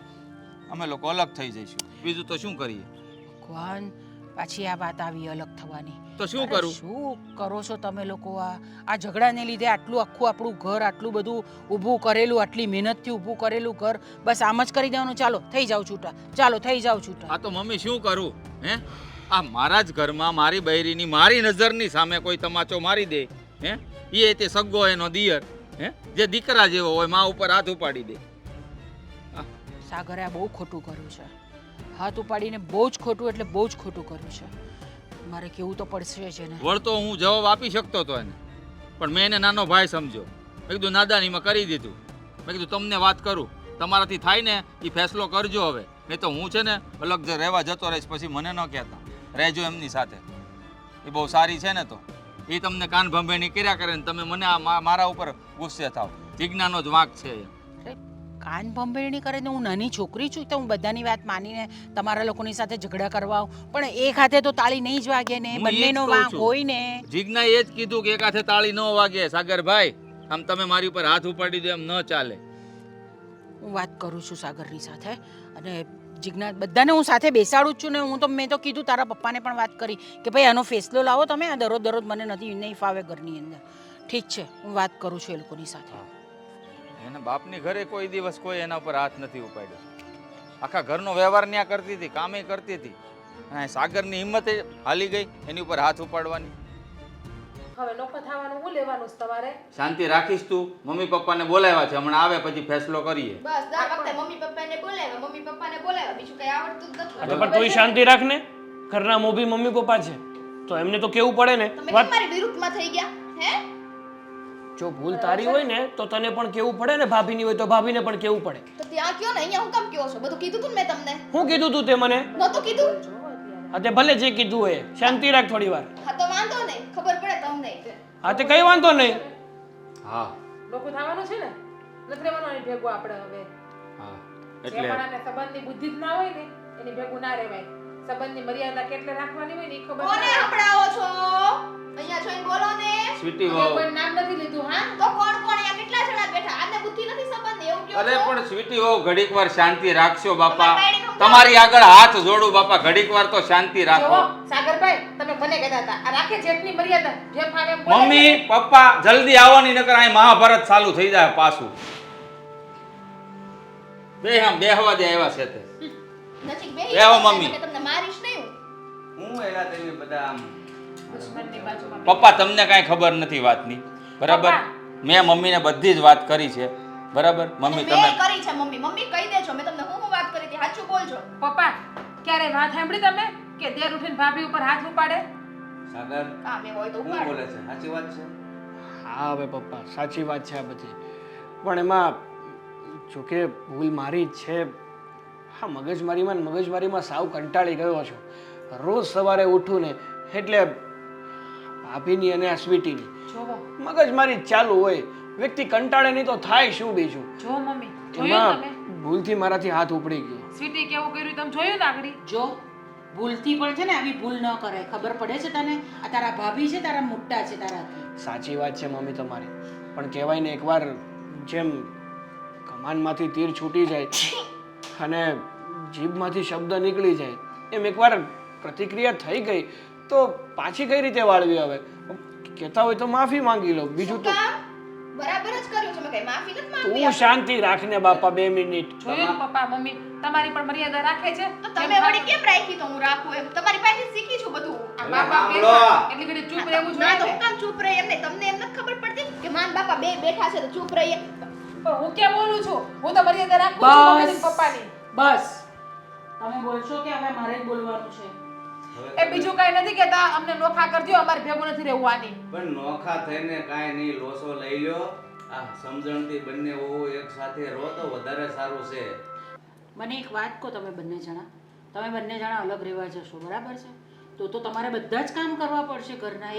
અમે લોકો અલગ થઈ જઈશું. બીજું તો શું કરીએ? ભગવાન, પાછી આ વાત આવી અલગ થવાની. તો શું અરે કરું? શું કરો છો તમે લોકો? આ ઝઘડાને લીધે આટલું આખું આપણું ઘર આટલું બધું ઊભું કરેલું, આટલી મહેનતથી ઊભું કરેલું ઘર બસ આમ જ કરી દેવાનું? ચાલો થઈ જાવ છૂટા, ચાલો થઈ જાવ છૂટા. આ તો મમ્મી શું કરું? હે, આ મારા જ ઘરમાં મારી બૈરીની મારી નજરની સામે કોઈ તમાચો મારી દે, હે, એ તે સગ્ગો એનો દિયર, હે, જે દીકરા જેવો હોય મા ઉપર હાથ ઉપાડી દે. સાગરે આ બહુ ખોટું કર્યું છે. હાથ ઉપાડીને બહુ જ ખોટું, એટલે બહુ જ ખોટું કર્યું છે. મારે કેવું તો પડશે જ ને. વળતો હું જવાબ આપી શકતો હતો એને, પણ મેં એને નાનો ભાઈ સમજ્યો. મેં કીધું નાદાનીમાં કરી દીધું. મેં કીધું તમને વાત કરું, તમારાથી થાય ને એ ફેસલો કરજો હવે, નહીં તો હું છે ને અલગ રહેવા જતો રહીશ. પછી મને ન કહેતા, રહેજો એમની સાથે, એ બહુ સારી છે ને. તો એ તમને કાન ભંભેણી કર્યા કરે ને તમે મને મારા ઉપર ગુસ્સે થાવ. જીજ્ઞાનો જ વાંક છે. અરે કાન ભંભેરણી કરે ને હું નાની છોકરી છું તો હું બધાની વાત માનીને તમારા લોકોની સાથે ઝઘડા કરવા આવું, પણ એક હાથે તો તાળી નહીં જ વાગે ને, હું એ જ બંનેનો કહું વાંક છું. હોય ને. જીજ્ઞાએ એ જ કીધું કે એક હાથે તાળી ન વાગે. સાગરભાઈ, આમ તમે મારી ઉપર હાથ ઉપાડી દો એમ ન ચાલે. હું વાત કરું છું સાગરની સાથે, અને જીજ્ઞા બધાને હું સાથે બેસાડું જ છું ને. હું તો મેં તો કીધું તારા પપ્પાને પણ વાત કરી કે ભાઈ આનો ફેસલો લાવો તમે, આ દરરોજ દરરોજ મને નહીં ફાવે ઘરની અંદર. ઠીક છે, હું વાત કરું છું એ લોકોની સાથે. એના બાપની ઘરે કોઈ દિવસ કોઈ એના ઉપર હાથ નથી ઉપાડ્યો. આખા ઘરનો વ્યવહાર ન્યા કરતી હતી, કામે કરતી હતી. અને સાગરની હિંમત હાલી ગઈ એની ઉપર હાથ ઉપાડવાની. હવે નોખા થવાનું હું લેવાનું છે તમારે? શાંતિ રાખીશ તું? મમ્મી પપ્પાને બોલાવ્યા છે, હમણાં આવે પછી ફેસલો કરીએ. બસ દર વખતે મમ્મી પપ્પાને બોલાવ્યા, બીજું કઈ આવડતું જ નથી. તો પણ તું શાંતિ રાખ ને. ઘરના મોભી મમ્મી પપ્પા છે તો એમને તો કેવું પડે ને. તમે કેમ મારી વિરુદ્ધમાં થઈ ગયા? હે, જો ભૂલ તારી હોય ને તો તને પણ કેવું પડે ને, ભાભીની હોય તો ભાભીને પણ કેવું પડે. તો ત્યાં કયો ને, અહીંયા હું કામ કયો છો? બધું કીધું તું ને મેં તમને. શું કીધું તું તે મને? નહોતું કીધું? હા તે ભલે જે કીધું હોય, શાંતિ રાખ થોડી વાર. હા તો વાંધો નહીં, ખબર પડે તમને. હા તે કઈ વાંધો નહીં. હા લોકો થવાનું છે ને, નથી રહેવાનું એની ભેગું આપણે હવે. હા, જે એટલે માણસને સંબંધની બુદ્ધિ જ ના હોય ને એની ભેગું ના રહેવાય. સંબંધની મર્યાદા કેટલે રાખવાની હોય ને એ ખબર કોને ના હોય. હંભળાવો છો? અહીંયા જોઈને બોલો ને. સ્વીટી મેં વાવ. કોઈ નામ નથી લીધું. હા, તો કોણ કોણ અહીંયા કેટલા જણા બેઠા? આને બુદ્ધિ નથી સંબંધ એવું કયો અરે છો? પણ સ્વીટી વાવ, ઘડીક વાર શાંતિ રાખશો બાપા. તમારી બાયડીનું તમારી આગળ હાથ જોડું બાપા, ઘડીક વાર તો શાંતિ રાખો. જુઓ સાગરભાઈ, તમે મને કહેતા હતા આ રાખે જેટલી મર્યાદા જેમ ફાવે એમ બોલે મમ્મી છે. પપ્પા જલ્દી આવો ની, નકર અહીં મહાભારત ચાલુ થઈ જાય પાછું. બે આમ બેહવા દે આવ્યા છે તે. નજીક બેહી બેહો જાઓ, મમ્મી. મને તમને મારીશ નહીં હું. હું એલા તમે બધા આમ દુશ્મનની બાજુમાં પપ્પા તમને કાંઈ ખબર નથી વાતની, બરાબર? પપ્પા. મેં મમ્મીને બધી જ વાત કરી છે, બરાબર? મમ્મી મેં તમે કરી છે મમ્મી. મમ્મી કહી દેજો મેં તમને હું વાત કરી હતી, સાચું બોલજો. પપ્પા, ક્યારે વાત સાંભળી તમે કે દેર ઉઠીને ભાભી ઉપર હાથ ઉપાડે? સાગર કામે હોય તો હું ઉપાડ. બોલે છે? સાચી વાત છે? હા હવે પપ્પા સાચી વાત છે આ બધી, પણ એમાં જોકે ભૂલ મારી જ છે. હા મગજમારીમાં સાવ કંટાળી ગયો છું. રોજ સવારે ઉઠું ને એટલે ભાભીની અને આ સ્વીટીની જોવો મગજમારી જ ચાલુ હોય. વ્યક્તિ કંટાળે નહીં તો થાય શું બીજું? જો મમ્મી, જોયું એમાં તમે? ભૂલથી મારાથી હાથ ઉપડી ગયો. સ્વીટી કેવું કર્યું તમે જોયું ને આગળ? જો ભૂલથી પણ છે ને આવી ભૂલ ન કરાય, ખબર પડે છે તને? આ તારા ભાભી છે, તારા મોટા છે તારાથી. સાચી વાત છે મમ્મી તમારી, પણ કહેવાય ને એકવાર જેમ કમાનમાંથી તીર છૂટી જાય અને જીભમાંથી શબ્દ નીકળી જાય એમ એકવાર પ્રતિક્રિયા થઈ ગઈ તો પાછી કઈ રીતે વાળવી? હવે કહેતા હોય તો માફી માંગી લો, બીજું તો. કામ બરાબર જ કર્યું છે, મેં કઈ માફી નથી માંગી. તું શાંતિ રાખને બાપા 2 મિનિટ. જોયું ને પપ્પા મમ્મી તમારી પણ મર્યાદા રાખે છે? તો તમે વળી કેમ રાખી તો હું રાખું એમ? તમારી પાસેથી શીખી છું બધું. આ મા બાપ સાંભળો. બેઠા, એટલી ઘડી ચૂપ રહેવું ના તો જોઈએ હું કામ ચૂપ રહી એમ નહીં? તમને એમ નથી ખબર પડતી કે માન બાપા બે બેઠા છે તો ચૂપ રહીએ? પણ હું ક્યાં બોલું છું? હું તો મર્યાદા રાખું છું મમ્મીની ને પપ્પાની. બસ તમે બોલશો કે હવે મારે જ બોલવાનું છે? એ બીજું કઈ નથી કહેતા અમને નોખા કરજો, અમારે ભેગું નથી રહેવું આની. પણ નોખા થઈને કાંઈ નહીં, લોસો લઈ લ્યો. આ સમજણથી બંને વહુ એક સાથે રહો તો વધારે સારું છે. મને એક વાત કહો, તમે બંને જણા અલગ રહેવા જશો, બરાબર છે? તો તમારે બધા જ કામ કરવા પડશે ઘરના,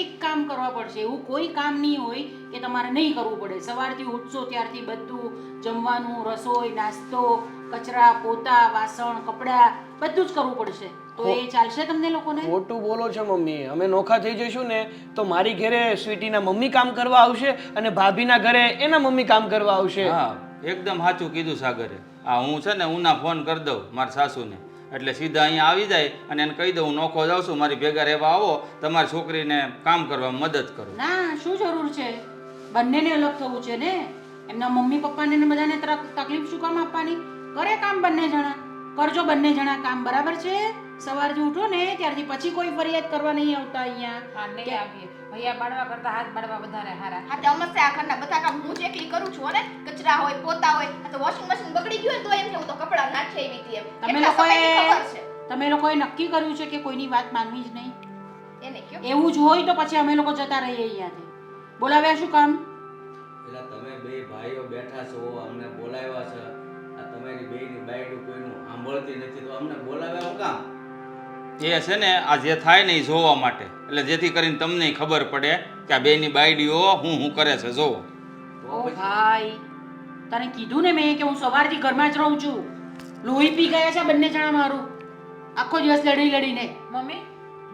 એક કામ કરવા પડશે. એવું કોઈ કામ નહીં હોય કે તમારે નહીં કરવું પડે. સવારથી ઉઠશો ત્યારથી બધું જમવાનું, રસોઈ, નાસ્તો, કચરા, પોતા, વાસણ, કપડાં બધું જ કરવું પડશે. તો એ ચાલશે તમને લોકોને? ખોટું બોલો છો મમ્મી. અમે નોખા થઈ જઈશું ને તો મારી ઘરે સ્વીટીના મમ્મી કામ કરવા આવશે અને ભાભીના ઘરે એના મમ્મી કામ કરવા આવશે. હા એકદમ સાચું કીધું સાગરે. આ હું છે ને ઉના ફોન કરી દઉં મારા સાસુને, એટલે સીધા અહીંયા આવી જાય અને એને કહી દઉં હું નોખો જાઉં છું, મારી ભેગા રહેવા આવો, તમારી છોકરીને કામ કરવા મદદ કરો. ના, શું જરૂર છે? બંનેને અલગ થવું છે ને. એમના મમ્મી પપ્પાને ને બધાને તકલીફ શું કામ આપવાની? કરે કામ બંને જણા, કરજો બંને જણા કામ, બરાબર છે? સવારથી ઉઠો ને ત્યારથી પછી કોઈ ફરિયાદ કરવા નહીં આવતા અહીંયા. હા નહીં આવીએ. ભૈયા બાળવા કરતા હાથ બાળવા વધારે હારા. હા તે અમસ્તે આ ઘરના બધા કામ હું જ એકલી કરું છું અને કચરા હોય પોતા હોય આ તો વોશિંગ મશીન બગડી ગયું હોય તો એમ કે હું તો કપડાં નાખી આવી હતી એમ. તમે એટલા સમયથી ખબર છે તમે લોકોએ નક્કી કર્યું છે કે કોઈની વાત માનવી જ નહીં? એને કયો એવું જ હોય તો પછી અમે લોકો જતા રહીએ અહીંયાથી. બોલાવ્યા શું કામ? એટલે તમે બે ભાઈઓ બેઠા છો, અમને બોલાવ્યા છે, આ તમારી બેયની બાયડું કોઈનું સાંભળતી નથી તો અમને બોલાવ્યા હું કામ? એ છે ને આ જે થાય ને એ જોવા માટે, એટલે જેથી કરીને તમને ખબર પડે કે આ બેની બાયડીઓ હું કરે છે જોવો. ઓ ભાઈ, તને કીધું ને મેં કે હું સવારથી ઘરમાં જ રહું છું. લોહી પી ગયા છે બંને જણા મારું, આખો દિવસ લડી લડીને. મમ્મી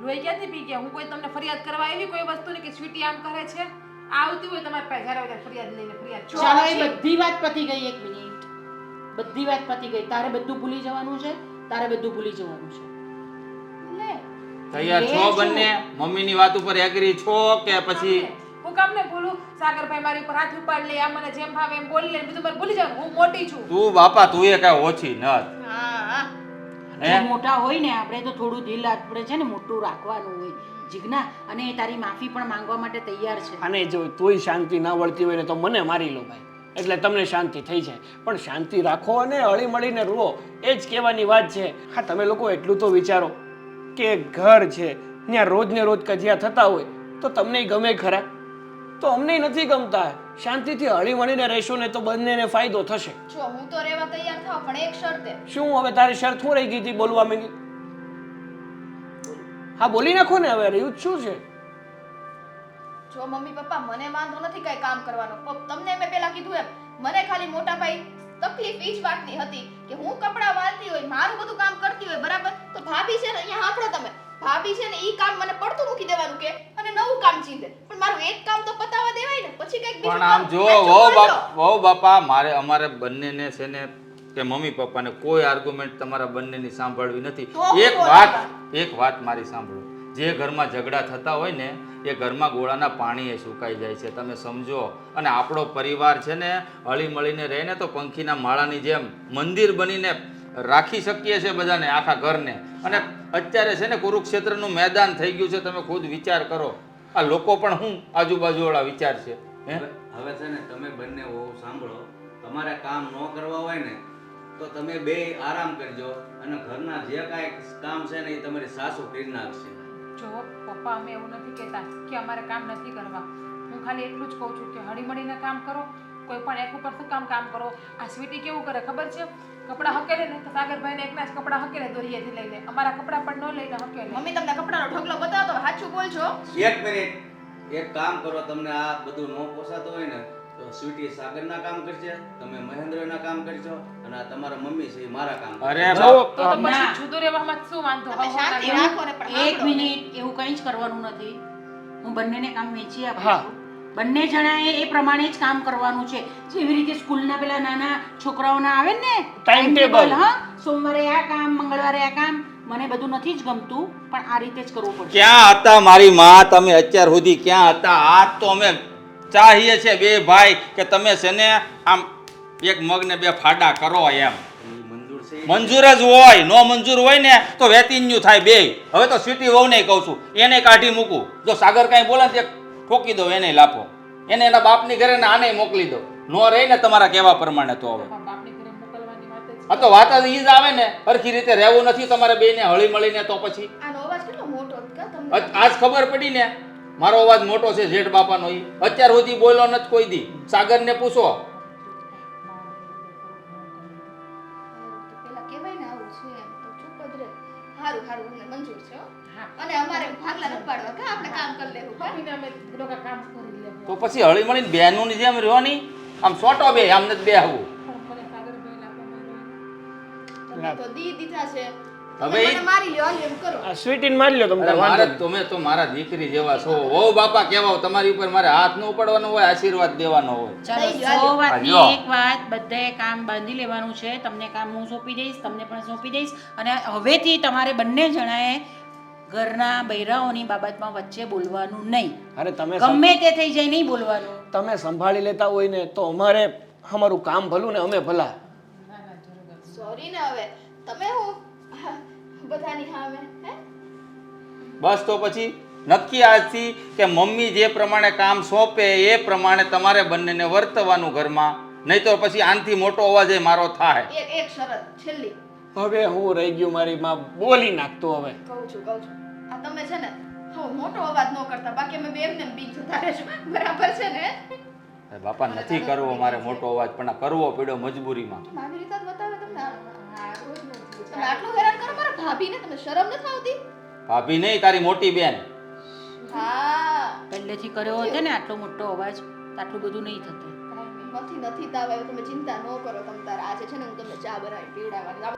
લોહી ક્યાંથી પી ગયા? હું કોઈ તમને ફરિયાદ કરવા આવી કોઈ વસ્તુની કે સ્વીટી આમ કરે છે? આવતી હોય તમારી પાસે જ્યારે હોય ફરિયાદ લઈને ફરિયાદ. ચાલો એ બધી વાત પતી ગઈ. એક મિનિટ, બધી વાત પતી ગઈ. તારે બધું ભૂલી જવાનું છે, તારે બધું ભૂલી જવાનું છે. લે તૈયાર છો બંને? મમ્મીની વાત ઉપર એગ્રી છો કે પછી? હું કામ ને બોલું? સાગરભાઈ મારી ઉપર હાથ ઉપાડ લે, આ મને જેમ ભાવે એમ બોલી લે, બધું મારે ભૂલી જવાનું. હું મોટી છું. તું બાપા તું એ કઈ ઓછી નત. હા હા જે મોટા હોય ને આપણે તો થોડું દિલ આપણે છે ને મોટું રાખવાનું હોય જીજ્ઞા, અને એ તારી માફી પણ માંગવા માટે તૈયાર છે. અને જો તોય શાંતિ ના વળતી હોય ને તો મને મારી લો ભાઈ, એટલે તમને શાંતિ થઈ જાય. પણ શાંતિ રાખો અને હળી મળીને રહો, એ જ કહેવાની વાત છે. હા તમે લોકો એટલું તો વિચારો કે ઘર છે ત્યાં રોજ ને રોજ કજિયા થતા હોય તો તમને ગમે ખરા? તો અમને નથી ગમતા. શાંતિથી હળી મળીને રહેશો ને તો બંનેને ફાયદો થશે. જો હું તો રહેવા તૈયાર થાવ પણ એક શરતે. શું હવે તારી શરત શું રહી ગઈ હતી બોલવા માંગી? હા બોલી નાખો ને, હવે રહ્યું જ શું છે? જો મમ્મી પપ્પા મને વાંધો નથી કઈ કામ કરવાનો, પણ તમને મેં પેલા કીધું એમ મને ખાલી મોટા ભાઈ તકલીફ ઈ જ વાતની હતી કે હું કપડાં વાળતી હોય, મારું બધું કામ કરતી હોય, બરાબર? તો ભાભી છે ને અહીંયા સાંભળો તમે, ભાભી છે ને ઈ કામ મને પડતું મૂકી દેવાનું કે અને નવું કામ ચીંધે, પણ મારું એક કામ તો પતાવવા દેવાય ને, પછી કઈક બીજું પણ આમ જો વહુ બાપા અમારે બંનેને છે ને કે મમ્મી પપ્પાને કોઈ આર્ગ્યુમેન્ટ તમારા બંનેની સાંભળવી નથી. એક વાત મારી સાંભળો, જે ઘરમાં ઝઘડા થતા હોય ને એ ઘરમાં ગોળાના પાણી સુકાઈ જાય છે, તમે સમજો. અને આપણો પરિવાર છે ને હળી મળીને રહે ને તો પંખીના માળાની જેમ મંદિર બનીને રાખી શકીએ છીએ બધાને, આખા ઘરને. અને અત્યારે છે ને કુરુક્ષેત્રનું મેદાન થઈ ગયું છે, તમે ખુદ વિચાર કરો. આ લોકો પણ હું આજુબાજુવાળા વિચાર છે. હવે છે ને તમે બંને વહુ સાંભળો, તમારે કામ ન કરવા હોય ને તો તમે બે આરામ કરજો અને ઘરના જે કાંઈ કામ છે ને એ તમારી સાસુ કરી નાખશે. જો પપ્પા અમે એવું નથી કહેતા કે અમારે કામ નથી કરવા. હું ખાલી એટલું જ કહું છું કે હળી મળીને કામ કરો, કોઈ પણ એક ઉપર શું કામ કરો. આ સ્વીટી કેવું કરે ખબર છે? કપડાં હકેલે ને તો સાગરભાઈને એકના જ કપડાં હકેલે દોરીએથી લઈને, અમારા કપડાં પણ ન લઈને હકેલે. મમ્મી તમને કપડાનો ઢગલો બતાવો તો સાચું બોલજો. એક મિનિટ, એક કામ કરો, તમને આ બધું ન પોસાતું હોય ને તો સ્વીટી સાગરના કામ કરશે, તમે મહેન્દ્રના કામ કરજો અને આ તમારા મમ્મી છે એ મારા કામ કરશે. અરે તો બાપ, પછી જુદો રહેવામાં શું વાંધો? તમે શાંતિ રાખો ને પણ એક સાંભળો. મિનિટ, એવું કંઈ જ કરવાનું નથી. હું બંનેને કામ વેચી આપું હા. છું. બંને જણાએ એ પ્રમાણે જ કામ કરવાનું છે. જેવી રીતે સ્કૂલના પેલા નાના છોકરાઓના આવે ને Timetable. હા, સોમવારે આ કામ, મંગળવારે આ કામ. મને બધું નથી જ ગમતું, પણ આ રીતે જ કરવું પડશે. ક્યાં હતા મારી માં? તમે અત્યાર સુધી ક્યાં હતા? આજ તો અમે ચાહીએ છીએ બે ભાઈ કે તમે છે ને આમ એક મગ ને બે ફાડા કરો એમ. એ મંજૂર છે? મંજૂર જ હોય, નો મંજૂર હોય ને તો વેતીન્યુ થાય બે. હવે તો સ્વીટી વહુને કહું છું, એને કાઢી મૂકું. જો સાગર કાંઈ બોલે ને ઠોકી દો, એને લાપો, એને એના બાપની ઘરે ને આને મોકલી દો. નો રહી ને તમારા કહેવા પ્રમાણે તો હવે બાપની ઘરે મોકલવાની વાત જ આ તો વાત જ ઈ જ આવે ને, સરખી રીતે રહેવું નથી તમારે બેને હળી મળીને તો પછી આનો અવાજ કેટલો મોટો હતો કે તમને? આજ ખબર પડી ને મારો અવાજ મોટો છે જેઠ બાપાનો. ઈ અત્યાર સુધી બોલ્યો નથી કોઈ દી. સાગરને પૂછો. પેલા કહેવાય ને આવું છે એમ તો ચૂપ જ રહે. હારું હારું અમને મંજૂર છે હો. હા. અને અમારે ભાગલા ન પાડવા કે આપણે કામ કરી લેવું હા? મમ્મીને અમે લોકો કામ કરી લેવું. તો પછી હળી મળીને બહેનોની જેમ રહેવાની, આમ સોટો બે, આમ નથી બેહવું. પણ મને સાગરભાઈ લાપો માર્યો. તમે તો દી દીધા છે હવે મને મારી લ્યો હાલ એમ કરો આ સ્વીટીને મારી લ્યો તમે અરે તાર વાંધો મારે નહીં. તમે તો મારા દીકરી જેવા છો વહુ બાપા કેવા તમારી ઉપર મારે હાથ ન ઉપાડવાનો હોય આશીર્વાદ દેવાનો હોય ચાલો લઈ લ્યો, 100 વાતની લ્યો. એક વાત બધાએ કામ બાંધી લેવાનું છે. તમને કામ હું સોંપી દઈશ, તમને પણ સોંપી દઈશ. અને હવેથી તમારે બંને જણાએ ઘરના બૈરાઓની બાબતમાં વચ્ચે બોલવાનું નહીં. અરે તમે ગમે તે થઈ જાય નહીં બોલવાનું. તમે સંભાળી લેતા હોય ને તો અમારે અમારું કામ ભલું ને અમે ભલા. સોરી ને હવે તમે હું બધાની સામે હે બસ તો પછી નક્કી આજથી કે મમ્મી જે પ્રમાણે કામ સોંપે એ પ્રમાણે તમારે બંનેને વર્તવાનું ઘરમાં, નહીં તો પછી આનથી મોટો અવાજ એ મારો થાય. એક શરત છેલ્લી હવે હું રહી ગયું મારી માં બોલી નાખતો હવે. કહું છું આ તમે છે ને હવે મોટો અવાજ ન કરતા, બાકી અમે બે એમને બીજ જતા રહેશું, બરાબર છે ને? અરે બાપા નથી કરવો મારે મોટો અવાજ, પણ આ કરવો પડ્યો મજબૂરીમાં. આવી રીતે જ બતાવે તમને તમે આટલું હેરાન કરો મારા ભાભીને, તમને શરમ નથી આવતી? ભાભી નહીં, તારી મોટી બેન. હા પહેલેથી કર્યો હોત ને આટલો મોટો અવાજ તો આટલું બધું નહીં થતું. નથી તાવ આવ્યો, તમે ચિંતા ન કરો. તમે તારા આજે છે ને હું તમને ચા બનાવી પીવડાવવાની.